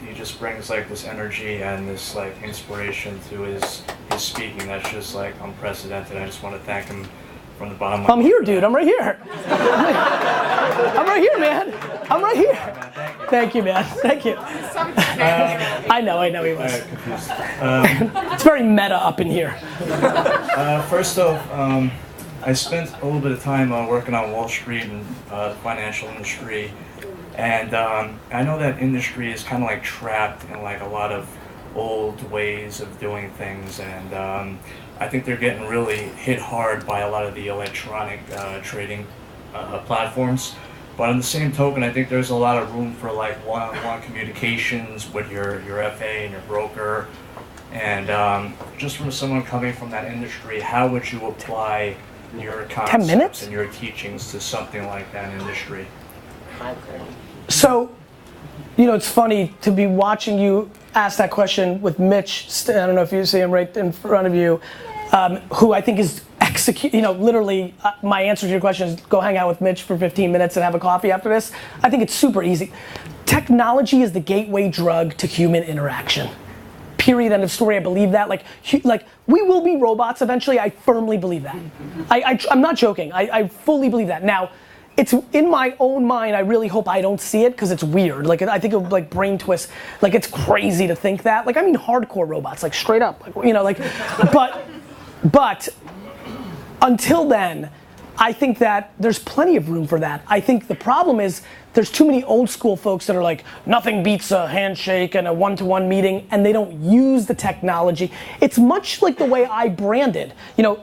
[SPEAKER 15] He just brings like this energy and this like inspiration to his speaking that's just like unprecedented. I just want to thank him from the bottom of my heart.
[SPEAKER 1] I'm here, dude. I'm right here. I'm right here, man. I'm right here. Thank you, man. Thank you. I know he was. It's very meta up in here.
[SPEAKER 15] First off, I spent a little bit of time working on Wall Street and the financial industry, and I know that industry is kind of like trapped in like a lot of old ways of doing things, and I think they're getting really hit hard by a lot of the electronic trading platforms. But on the same token, I think there's a lot of room for like one-on-one communications with your FA and your broker. And just from someone coming from that industry, how would you apply your concepts and your teachings to something like that industry?
[SPEAKER 1] So, it's funny to be watching you ask that question with Mitch. I don't know if you see him right in front of you, who I think is literally my answer to your question is go hang out with Mitch for 15 minutes and have a coffee after this. I think it's super easy. Technology is the gateway drug to human interaction. Period, end of story. I believe that. Like we will be robots eventually. I firmly believe that. I'm not joking. I fully believe that. Now, it's in my own mind. I really hope I don't see it because it's weird. Like I think of like brain twist. Like it's crazy to think that. Like I mean hardcore robots. Like straight up. Like but until then, I think that there's plenty of room for that. I think the problem is there's too many old school folks that are like, nothing beats a handshake and a one-to-one meeting, and they don't use the technology. It's much like the way I branded.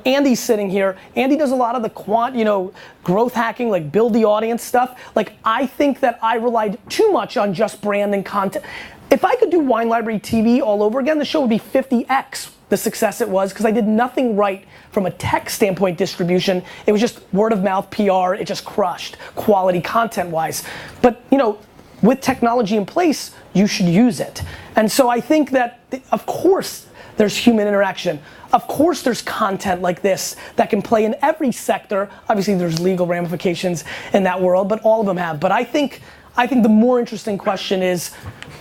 [SPEAKER 1] Andy's sitting here. Andy does a lot of the growth hacking, like build the audience stuff. Like I think that I relied too much on just brand and content. If I could do Wine Library TV all over again, the show would be 50x the success it was because I did nothing right from a tech standpoint distribution. It was just word of mouth PR. It just crushed quality content wise. But with technology in place, you should use it. And so I think that of course there's human interaction. Of course there's content like this that can play in every sector. Obviously there's legal ramifications in that world, but all of them have. But I think the more interesting question is,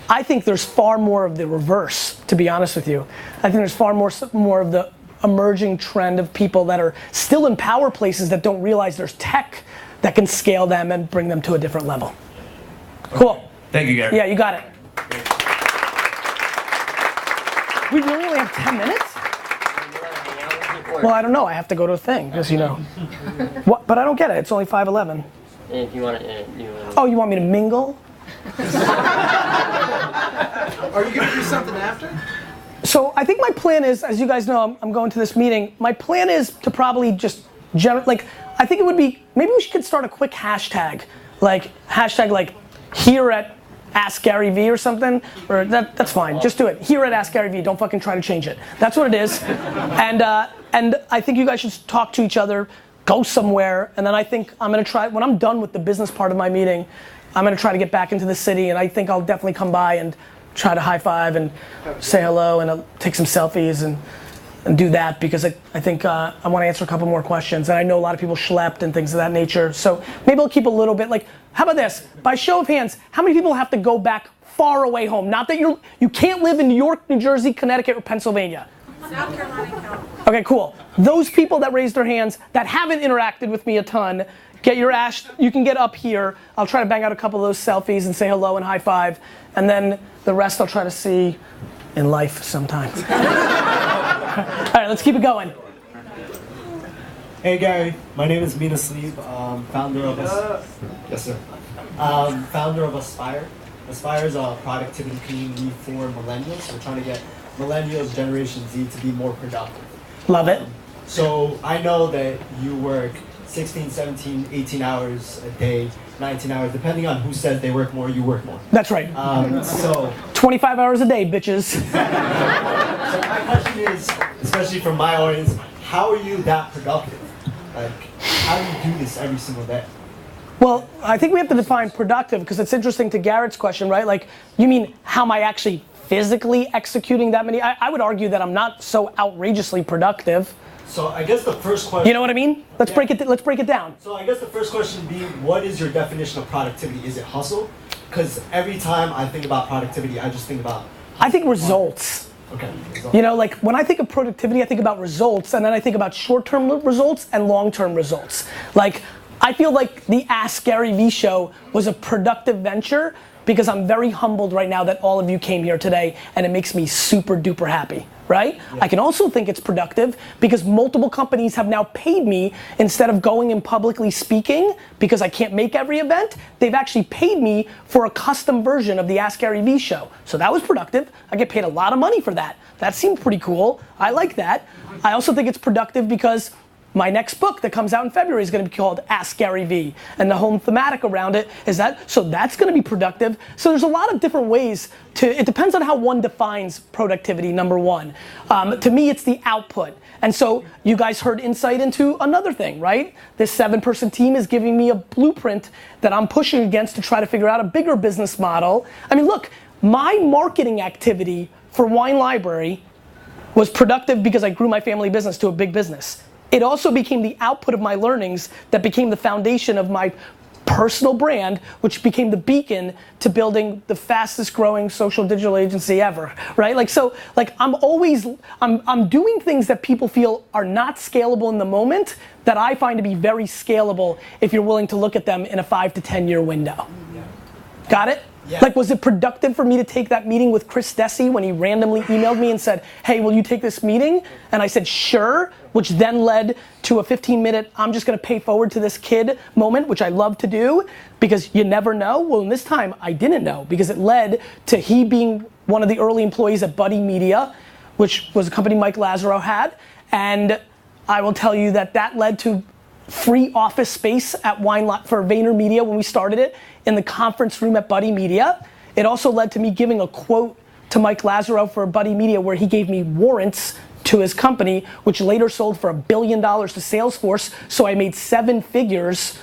[SPEAKER 1] I think there's far more of the reverse, to be honest with you. I think there's far more of the emerging trend of people that are still in power places that don't realize there's tech that can scale them and bring them to a different level. Cool.
[SPEAKER 15] Thank you, Gary.
[SPEAKER 1] Yeah, you got it. We really only have 10 minutes? Well, I don't know. I have to go to a thing, because What? But I don't get it. It's only 5:11.
[SPEAKER 14] If you want to,
[SPEAKER 1] Oh, you want me to mingle?
[SPEAKER 16] Are you going to do something after?
[SPEAKER 1] So I think my plan is, as you guys know, I'm going to this meeting. My plan is to probably just I think it would be, maybe we could start a quick hashtag like here at Ask Gary V or something, or that's fine. Just do it. Here at Ask Gary V. Don't fucking try to change it. That's what it is. And I think you guys should talk to each other, go somewhere, and then I think I'm gonna try, when I'm done with the business part of my meeting, I'm gonna try to get back into the city, and I think I'll definitely come by and try to high five and say hello and I'll take some selfies and do that, because I think I want to answer a couple more questions, and I know a lot of people schlepped and things of that nature. So maybe I'll keep a little bit, how about this? By show of hands, how many people have to go back far away home? Not that you can't live in New York, New Jersey, Connecticut, or Pennsylvania.
[SPEAKER 5] South Carolina.
[SPEAKER 1] Okay, cool. Those people that raised their hands that haven't interacted with me a ton, get your ass, you can get up here. I'll try to bang out a couple of those selfies and say hello and high five, and then the rest I'll try to see in life sometime. All right, let's keep it going.
[SPEAKER 17] Hey Gary, my name is Mina Sleep, founder of
[SPEAKER 2] Yes, sir.
[SPEAKER 17] founder of Aspire. Aspire is a productivity community for millennials. We're trying to get millennials, Generation Z, to be more productive.
[SPEAKER 1] Love it.
[SPEAKER 17] So I know that you work 16, 17, 18 hours a day, 19 hours, depending on who says they work more, you work more.
[SPEAKER 1] That's right.
[SPEAKER 17] So
[SPEAKER 1] 25 hours a day, bitches.
[SPEAKER 17] So my question is, especially from my audience, how are you that productive? Like, how do you do this every single day?
[SPEAKER 1] Well, I think we have to define productive because it's interesting to Garrett's question, right? Like, you mean how am I actually physically executing that many? I would argue that I'm not so outrageously productive.
[SPEAKER 17] So I guess the first question.
[SPEAKER 1] You know what I mean? Let's break it down.
[SPEAKER 17] So I guess the first question would be, what is your definition of productivity? Is it hustle? Because every time I think about productivity, I just think about.
[SPEAKER 1] I think results.
[SPEAKER 17] Okay.
[SPEAKER 1] You know, like when I think of productivity, I think about results, and then I think about short-term results and long-term results. Like, I feel like the Ask Gary Vee show was a productive venture because I'm very humbled right now that all of you came here today, and it makes me super duper happy, right? Yeah. I can also think it's productive because multiple companies have now paid me instead of going and publicly speaking because I can't make every event. They've actually paid me for a custom version of the Ask Gary Vee show. So that was productive. I get paid a lot of money for that. That seemed pretty cool. I like that. I also think it's productive because my next book that comes out in February is going to be called Ask Gary Vee, and the whole thematic around it is that, so that's going to be productive. So there's a lot of different ways it depends on how one defines productivity, number one. To me, it's the output. And so you guys heard insight into another thing, right? This 7-person team is giving me a blueprint that I'm pushing against to try to figure out a bigger business model. I mean, look, my marketing activity for Wine Library was productive because I grew my family business to a big business. It also became the output of my learnings that became the foundation of my personal brand, which became the beacon to building the fastest growing social digital agency ever, right? Like, so, like, I'm doing things that people feel are not scalable in the moment that I find to be very scalable if you're willing to look at them in a 5 to 10 year window. Yeah. Got it? Yeah. Like, was it productive for me to take that meeting with Chris Desi when he randomly emailed me and said, hey, will you take this meeting? And I said, sure, which then led to a 15-minute, I'm just gonna pay forward to this kid moment, which I love to do, because you never know. Well, in this time, I didn't know, because it led to he being one of the early employees at Buddy Media, which was a company Mike Lazaro had, and I will tell you that that led to free office space at for VaynerMedia when we started it in the conference room at Buddy Media. It also led to me giving a quote to Mike Lazaro for Buddy Media where he gave me warrants to his company, which later sold for $1 billion to Salesforce. So I made 7 figures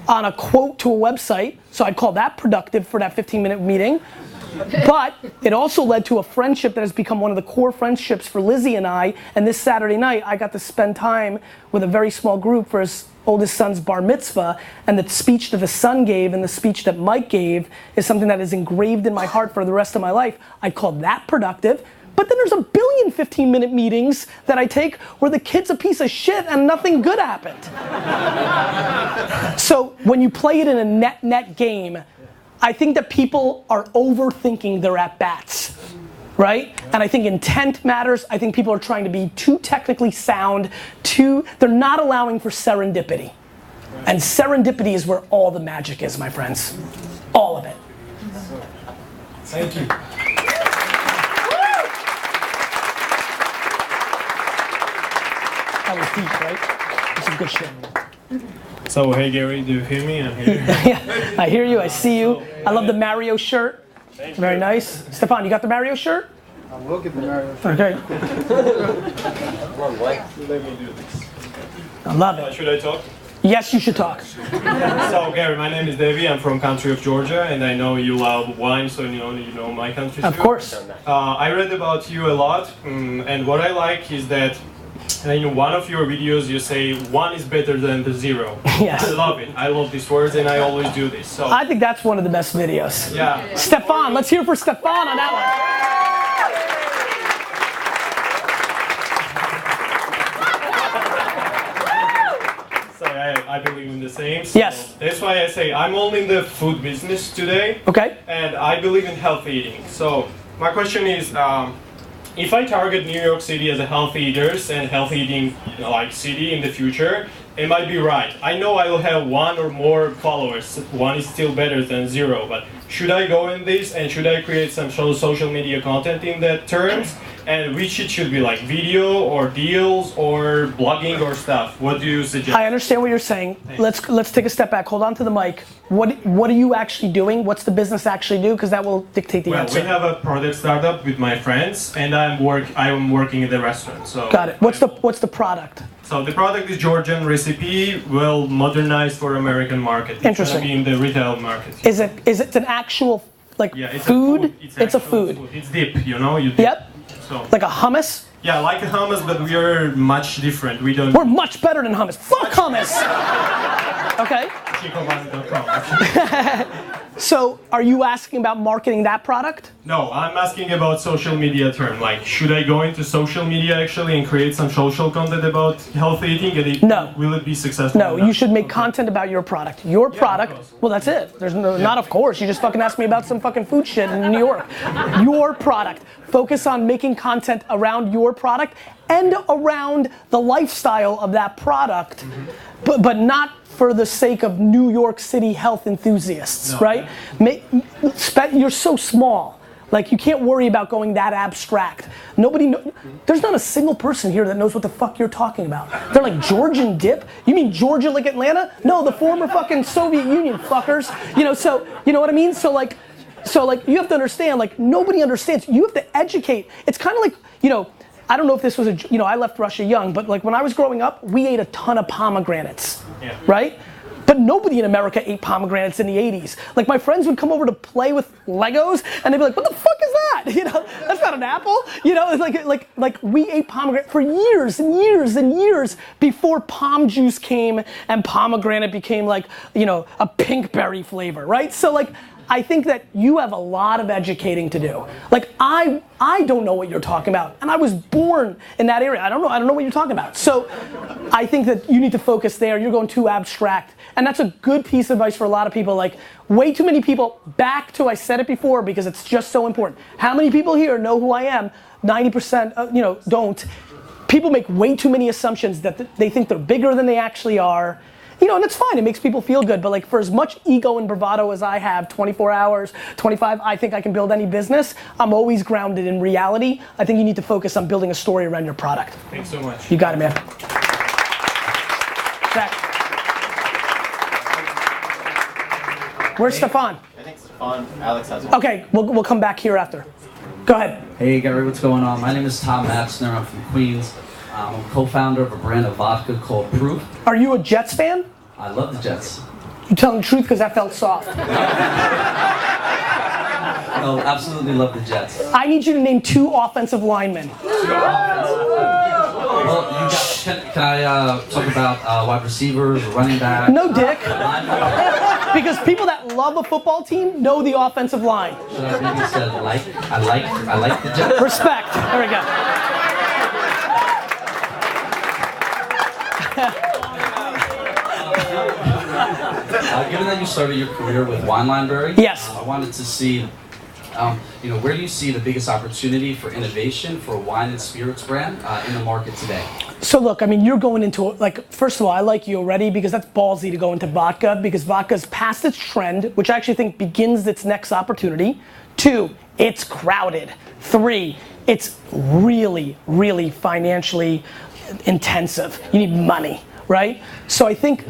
[SPEAKER 1] on a quote to a website. So I'd call that productive for that 15-minute meeting. But it also led to a friendship that has become one of the core friendships for Lizzie and I. And this Saturday night, I got to spend time with a very small group for his oldest son's bar mitzvah. And the speech that the son gave and the speech that Mike gave is something that is engraved in my heart for the rest of my life. I call that productive. But then there's a billion 15-minute meetings that I take where the kid's a piece of shit and nothing good happened. So when you play it in a net game, I think that people are overthinking their at-bats, right? And I think intent matters. I think people are trying to be too technically sound, they're not allowing for serendipity. And serendipity is where all the magic is, my friends. All of it.
[SPEAKER 17] Thank you.
[SPEAKER 1] That was deep, right? That's some good shit.
[SPEAKER 14] So, hey Gary, do you hear me? I'm here.
[SPEAKER 1] Yeah, I hear you, I see you. I love the Mario shirt. Very nice. Stefan, you got the Mario shirt?
[SPEAKER 16] I will get the Mario shirt.
[SPEAKER 1] Okay.
[SPEAKER 14] Let me do this.
[SPEAKER 1] I love it.
[SPEAKER 14] Should I talk?
[SPEAKER 1] Yes, you should talk.
[SPEAKER 14] So, Gary, my name is Devi. I'm from country of Georgia, and I know you love wine, so you know my country too.
[SPEAKER 1] Of course.
[SPEAKER 14] I read about you a lot, and what I like is that in one of your videos you say 1 is better than the 0.
[SPEAKER 1] Yes.
[SPEAKER 14] I love it. I love these words, and I always do this. So
[SPEAKER 1] I think that's one of the best videos.
[SPEAKER 14] Yeah.
[SPEAKER 1] Stefan, let's hear for Stefan on that
[SPEAKER 14] one. So I believe in the same. So
[SPEAKER 1] yes.
[SPEAKER 14] That's why I say I'm only in the food business today.
[SPEAKER 1] Okay.
[SPEAKER 14] And I believe in healthy eating. So my question is, if I target New York City as a healthy eaters and healthy eating like city in the future, it might be right. I know I will have 1 or more followers. 1 is still better than 0, but should I go in this and should I create some social media content in that terms? and which it should be, like video or deals or blogging or stuff. What do you suggest?
[SPEAKER 1] I understand what you're saying. Let's take a step back. Hold on to the mic. What are you actually doing? What's the business actually do? Because that will dictate the answer.
[SPEAKER 14] We have a product startup with my friends, and I'm working in the restaurant. So
[SPEAKER 1] got it. What's the product?
[SPEAKER 14] So the product is Georgian recipe, well modernized for American market.
[SPEAKER 1] Interesting.
[SPEAKER 14] It's gonna be in the retail market.
[SPEAKER 1] Is it an actual
[SPEAKER 14] it's
[SPEAKER 1] food?
[SPEAKER 14] A food.
[SPEAKER 1] It's a food.
[SPEAKER 14] It's dip, you know. You dip.
[SPEAKER 1] Yep.
[SPEAKER 14] So
[SPEAKER 1] like a hummus.
[SPEAKER 14] Yeah, like a hummus, but we are much different.
[SPEAKER 1] We're much better than hummus. Fuck hummus. Okay. So, are you asking about marketing that product?
[SPEAKER 14] No, I'm asking about social media term. Like, should I go into social media actually and create some social content about healthy eating?
[SPEAKER 1] No.
[SPEAKER 14] Will it be successful?
[SPEAKER 1] No, you should make content about your product. Your product, well, that's it. There's not of course. You just fucking asked me about some fucking food shit in New York. Your product. Focus on making content around your product and around the lifestyle of that product, but not for the sake of New York City health enthusiasts, right? You're so small. Like, you can't worry about going that abstract. There's not a single person here that knows what the fuck you're talking about. They're like, Georgian dip? You mean Georgia like Atlanta? No, the former fucking Soviet Union, fuckers. So, you know what I mean? So you have to understand, like, nobody understands. You have to educate. It's kind of like, I don't know if this was I left Russia young, but like when I was growing up, we ate a ton of pomegranates, right? But nobody in America ate pomegranates in the 80s. Like, my friends would come over to play with Legos, and they'd be like, what the fuck is that? That's not an apple. It's like we ate pomegranate for years and years and years before pom juice came and pomegranate became like, a pink berry flavor, right? So like, I think that you have a lot of educating to do. Like, I don't know what you're talking about, and I was born in that area. I don't know what you're talking about. So I think that you need to focus there. You're going too abstract, and that's a good piece of advice for a lot of people. Like, way too many people, back to I said it before because it's just so important. How many people here know who I am? 90% don't. People make way too many assumptions that they think they're bigger than they actually are. And it's fine, it makes people feel good, but like, for as much ego and bravado as I have, 24 hours, 25, I think I can build any business. I'm always grounded in reality. I think you need to focus on building a story around your product.
[SPEAKER 14] Thanks so much.
[SPEAKER 1] You got it, man. Zach. Where's Stefan?
[SPEAKER 18] I think Stefan, Alex has one.
[SPEAKER 1] Okay, we'll come back here after. Go ahead.
[SPEAKER 19] Hey Gary, what's going on? My name is Tom Matzner, I'm from Queens. I'm a co-founder of a brand of vodka called Proof.
[SPEAKER 1] Are you a Jets fan?
[SPEAKER 19] I love the Jets.
[SPEAKER 1] You're telling the truth because that felt soft.
[SPEAKER 19] No, absolutely love the Jets.
[SPEAKER 1] I need you to name 2 offensive linemen.
[SPEAKER 19] Well, can I talk about wide receivers, running back?
[SPEAKER 1] No, dick. Because people that love a football team know the offensive line.
[SPEAKER 19] Should I maybe said I like the Jets?
[SPEAKER 1] Respect. There we go.
[SPEAKER 19] Given that you started your career with Wine Library,
[SPEAKER 1] yes,
[SPEAKER 19] I wanted to see, where do you see the biggest opportunity for innovation for a wine and spirits brand in the market today?
[SPEAKER 1] So look, I mean, you're going into, like, first of all, I like you already because that's ballsy to go into vodka because vodka's past its trend, which I actually think begins its next opportunity. 2, it's crowded. 3, it's really, really financially intensive. You need money, right? So I think,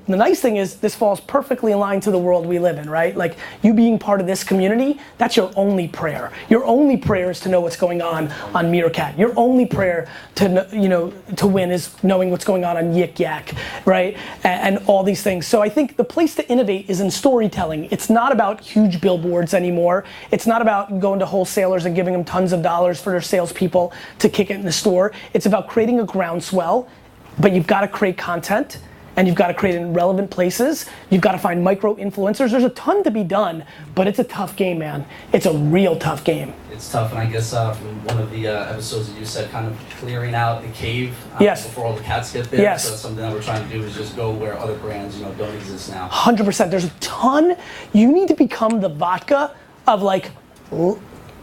[SPEAKER 1] the nice thing is this falls perfectly in line to the world we live in, right? Like, you being part of this community, that's your only prayer. Your only prayer is to know what's going on Meerkat. Your only prayer to win is knowing what's going on Yik Yak, right? And all these things. So I think the place to innovate is in storytelling. It's not about huge billboards anymore. It's not about going to wholesalers and giving them tons of dollars for their salespeople to kick it in the store. It's about creating a groundswell, but you've got to create content. And you've got to create it in relevant places. You've got to find micro influencers. There's a ton to be done, but it's a tough game, man. It's a real tough game.
[SPEAKER 19] It's tough, and I guess from one of the episodes that you said, kind of clearing out the cave
[SPEAKER 1] yes.
[SPEAKER 19] before all the cats get there.
[SPEAKER 1] Yes.
[SPEAKER 19] So that's something that we're trying to do is just go where other brands, don't exist now.
[SPEAKER 1] 100%. There's a ton. You need to become the vodka of like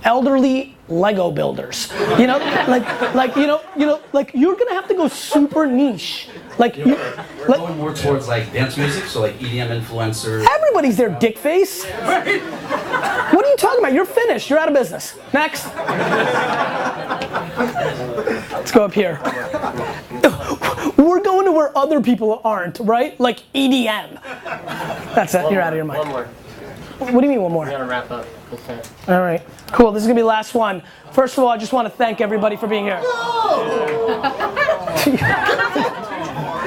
[SPEAKER 1] elderly Lego builders. Like you're gonna have to go super niche.
[SPEAKER 19] We're going more towards like dance music, so like EDM influencers.
[SPEAKER 1] Everybody's there, dick face. What are you talking about? You're finished. You're out of business. Next. Let's go up here. We're going to where other people aren't, right? Like EDM. That's it. You're out of your mind.
[SPEAKER 18] One more.
[SPEAKER 1] What do you mean one more?
[SPEAKER 18] We gotta wrap up. Okay.
[SPEAKER 1] All right. Cool. This is gonna be the last one. First of all, I just want to thank everybody for being here.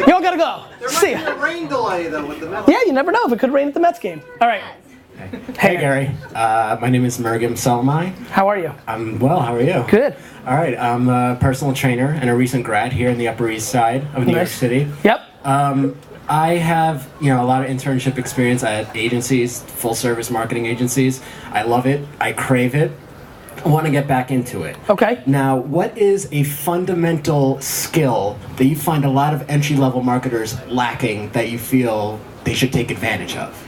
[SPEAKER 1] Y'all gotta go. See ya.
[SPEAKER 17] A rain delay though with the Mets.
[SPEAKER 1] Yeah, you never know if it could rain at the Mets game. All right.
[SPEAKER 20] Hey Gary, my name is Mergim Salmai.
[SPEAKER 1] How are you?
[SPEAKER 20] I'm well, how are you?
[SPEAKER 1] Good.
[SPEAKER 20] All right, I'm a personal trainer and a recent grad here in the Upper East Side of New York City.
[SPEAKER 1] Yep.
[SPEAKER 20] I have, a lot of internship experience at agencies, full service marketing agencies. I love it, I crave it. I want to get back into it.
[SPEAKER 1] Okay.
[SPEAKER 20] Now, what is a fundamental skill that you find a lot of entry-level marketers lacking that you feel they should take advantage of?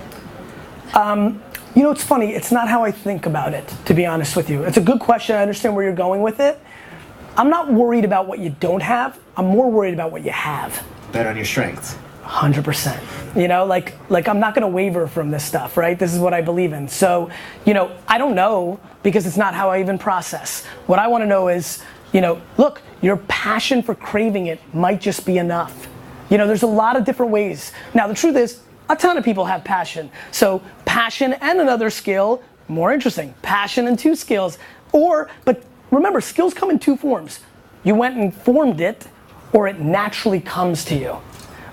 [SPEAKER 1] It's funny. It's not how I think about it, to be honest with you. It's a good question. I understand where you're going with it. I'm not worried about what you don't have. I'm more worried about what you have.
[SPEAKER 20] Bet on your strengths.
[SPEAKER 1] 100%. Like I'm not gonna waver from this stuff, right? This is what I believe in. So, I don't know because it's not how I even process. What I wanna know is, look, your passion for craving it might just be enough. There's a lot of different ways. Now, the truth is, a ton of people have passion. So passion and another skill, more interesting. Passion and two skills. But remember, skills come in two forms. You went and formed it, or it naturally comes to you,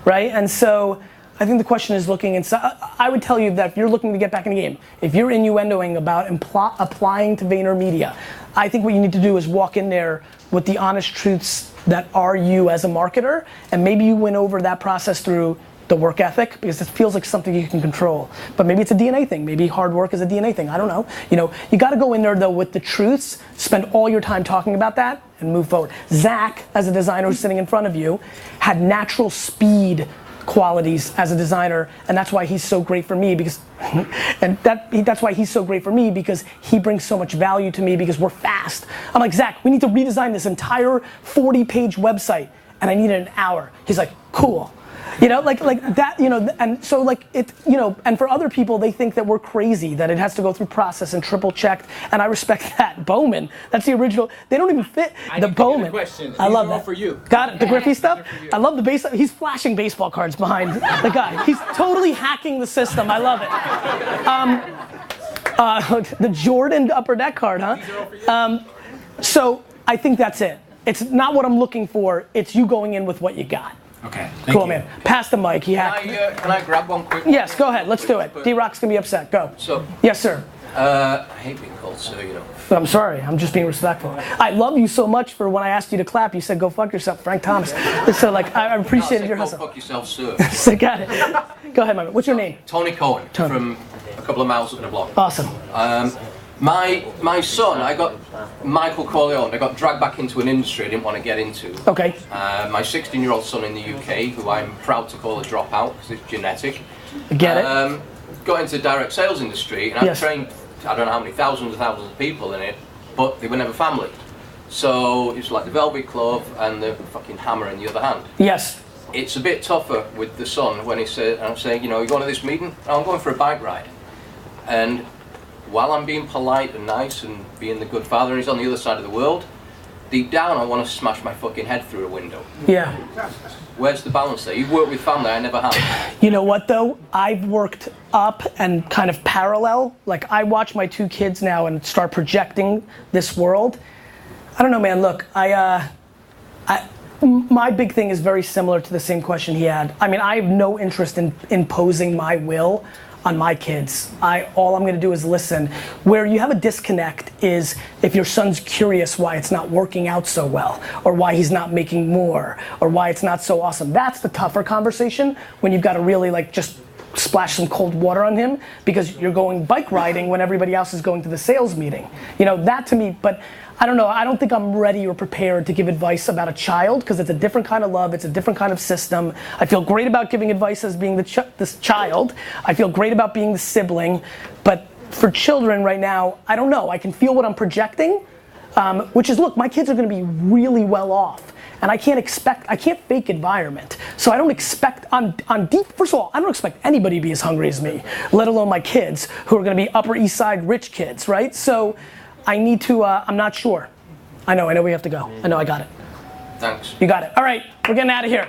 [SPEAKER 1] right? And so I think the question is looking inside. I would tell you that if you're looking to get back in the game, if you're innuendoing about applying to VaynerMedia, I think what you need to do is walk in there with the honest truths that are you as a marketer, and maybe you win over that process through the work ethic, because it feels like something you can control. But maybe it's a DNA thing. Maybe hard work is a DNA thing. I don't know. You got to go in there though with the truths, spend all your time talking about that, and move forward. Zach, as a designer who's sitting in front of you, had natural speed qualities as a designer, and that's why he's so great for me because, that's why he's so great for me because he brings so much value to me because we're fast. I'm like, Zach, we need to redesign this entire 40-page website, and I need it in an hour. He's like, cool. Like that, and so and for other people, they think that we're crazy, that it has to go through process and triple checked, and I respect that. Bowman, that's the original, they don't even fit the Bowman. I love that.
[SPEAKER 18] For you.
[SPEAKER 1] Got it, the Griffey stuff? I love the base, he's flashing baseball cards behind the guy. He's totally hacking the system, I love it. The Jordan upper deck card, huh? So I think that's it. It's not what I'm looking for, it's you going in with what you got.
[SPEAKER 20] Okay.
[SPEAKER 1] Cool, man. Pass the mic. He hacked.
[SPEAKER 21] Can I grab one quick?
[SPEAKER 1] Yes, go ahead. Let's do it. D-Rock's gonna be upset. Go.
[SPEAKER 21] So.
[SPEAKER 1] Yes, sir.
[SPEAKER 21] I hate being called sir,
[SPEAKER 1] I'm sorry. I'm just being respectful. I love you so much for when I asked you to clap. You said, "Go fuck yourself," Frank Thomas. So I appreciated your hustle.
[SPEAKER 21] Go fuck yourself, sir.
[SPEAKER 1] So got it. Go ahead, my man. What's your name?
[SPEAKER 21] Tony Cohen from a couple of miles up the block.
[SPEAKER 1] Awesome.
[SPEAKER 21] My son, I got Michael Corleone. I got dragged back into an industry I didn't want to get into.
[SPEAKER 1] Okay.
[SPEAKER 21] My 16-year-old son in the UK, who I'm proud to call a dropout because it's genetic.
[SPEAKER 1] Get it.
[SPEAKER 21] Got into the direct sales industry, and I've trained I don't know how many thousands of people in it, but they were never family. So it was like the Velvet Glove and the fucking hammer in the other hand.
[SPEAKER 1] Yes.
[SPEAKER 21] It's a bit tougher with the son when he said, and I'm saying, you going to this meeting? No, I'm going for a bike ride. And while I'm being polite and nice and being the good father, and he's on the other side of the world, deep down I want to smash my fucking head through a window.
[SPEAKER 1] Yeah.
[SPEAKER 21] Where's the balance there? You've worked with family, I never have.
[SPEAKER 1] You know what though? I've worked up and kind of parallel. Like I watch my two kids now and start projecting this world. I don't know, man, look, my big thing is very similar to the same question he had. I mean, I have no interest in imposing my will on my kids. All I'm gonna do is listen. Where you have a disconnect is if your son's curious why it's not working out so well, or why he's not making more, or why it's not so awesome. That's the tougher conversation when you've got to really just splash some cold water on him because you're going bike riding when everybody else is going to the sales meeting. That to me, but I don't know, I don't think I'm ready or prepared to give advice about a child because it's a different kind of love, it's a different kind of system. I feel great about giving advice as being this child. I feel great about being the sibling, but for children right now, I don't know. I can feel what I'm projecting, which is, look, my kids are gonna be really well off. And I can't fake environment. So I don't expect, first of all, I don't expect anybody to be as hungry as me, let alone my kids who are gonna be Upper East Side rich kids, right? So I need to, I'm not sure. I know we have to go. I know, I got it.
[SPEAKER 21] Thanks.
[SPEAKER 1] You got it. All right, we're getting out of here.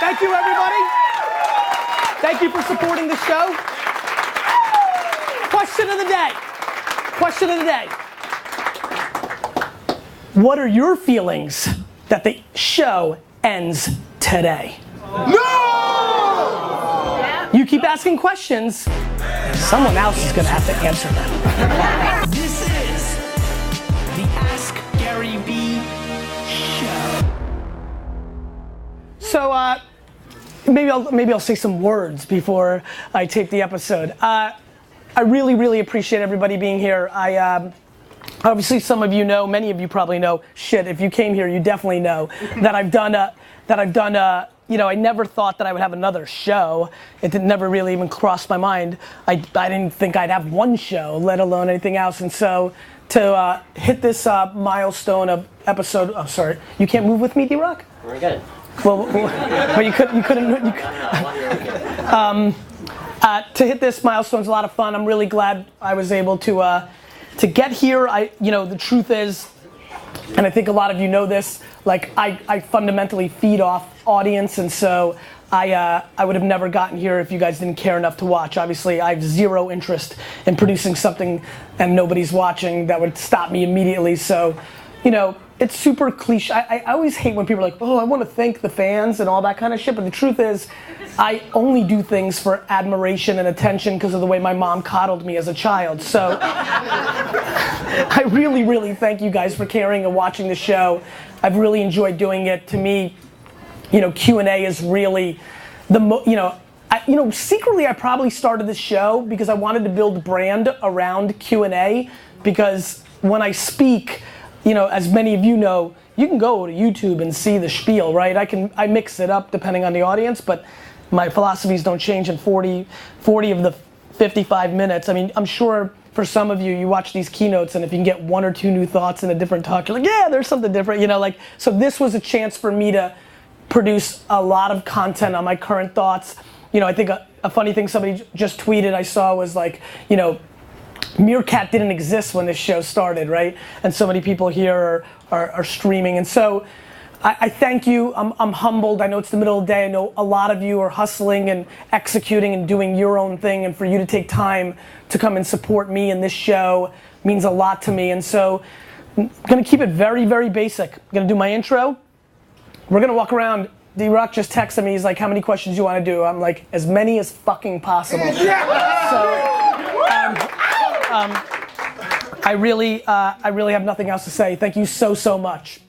[SPEAKER 1] Thank you, everybody. Thank you for supporting the show. Question of the day. Question of the day. What are your feelings that the show ends today? No! You keep asking questions, someone else is gonna have to answer them.
[SPEAKER 4] This is the Ask Gary B show.
[SPEAKER 1] So, maybe I'll say some words before I tape the episode. I really appreciate everybody being here. Obviously some of you know, many of you probably know, shit, if you came here, you definitely know that I've done you know, I never thought that I would have another show. It never really even crossed my mind. I didn't think I'd have one show, let alone anything else. And so to hit this milestone of episode, oh sorry, you can't move with me, D-Rock?
[SPEAKER 18] We're good.
[SPEAKER 1] Well, you couldn't. To hit this milestone is a lot of fun. I'm really glad I was able to get here. You know, the truth is, and I think a lot of you know this, like I fundamentally feed off audience, and so I would have never gotten here if you guys didn't care enough to watch. Obviously, I have zero interest in producing something and nobody's watching. That would stop me immediately. So, you know, it's super cliche. I always hate when people are like, oh, I want to thank the fans and all that kind of shit. But the truth is, I only do things for admiration and attention because of the way my mom coddled me as a child. So I really thank you guys for caring and watching the show. I've really enjoyed doing it. To me, you know, Q&A is really secretly I probably started this show because I wanted to build brand around Q&A, because when I speak, you know, as many of you know, you can go to YouTube and see the spiel, right? I mix it up depending on the audience, but my philosophies don't change in 40 of the 55 minutes. I mean, I'm sure for some of you, you watch these keynotes and if you can get one or two new thoughts in a different talk, you're like, yeah, there's something different, you know, like, so this was a chance for me to produce a lot of content on my current thoughts. You know, I think a funny thing somebody just tweeted I saw was like, you know, Meerkat didn't exist when this show started, right? And so many people here are streaming. And so I thank you. I'm humbled. I know it's the middle of the day. I know a lot of you are hustling and executing and doing your own thing. And for you to take time to come and support me in this show means a lot to me. And so I'm going to keep it very basic. I'm going to do my intro. We're going to walk around. D-Rock just texted me. He's like, how many questions do you want to do? I'm like, as many as fucking possible. I really have nothing else to say. Thank you so much.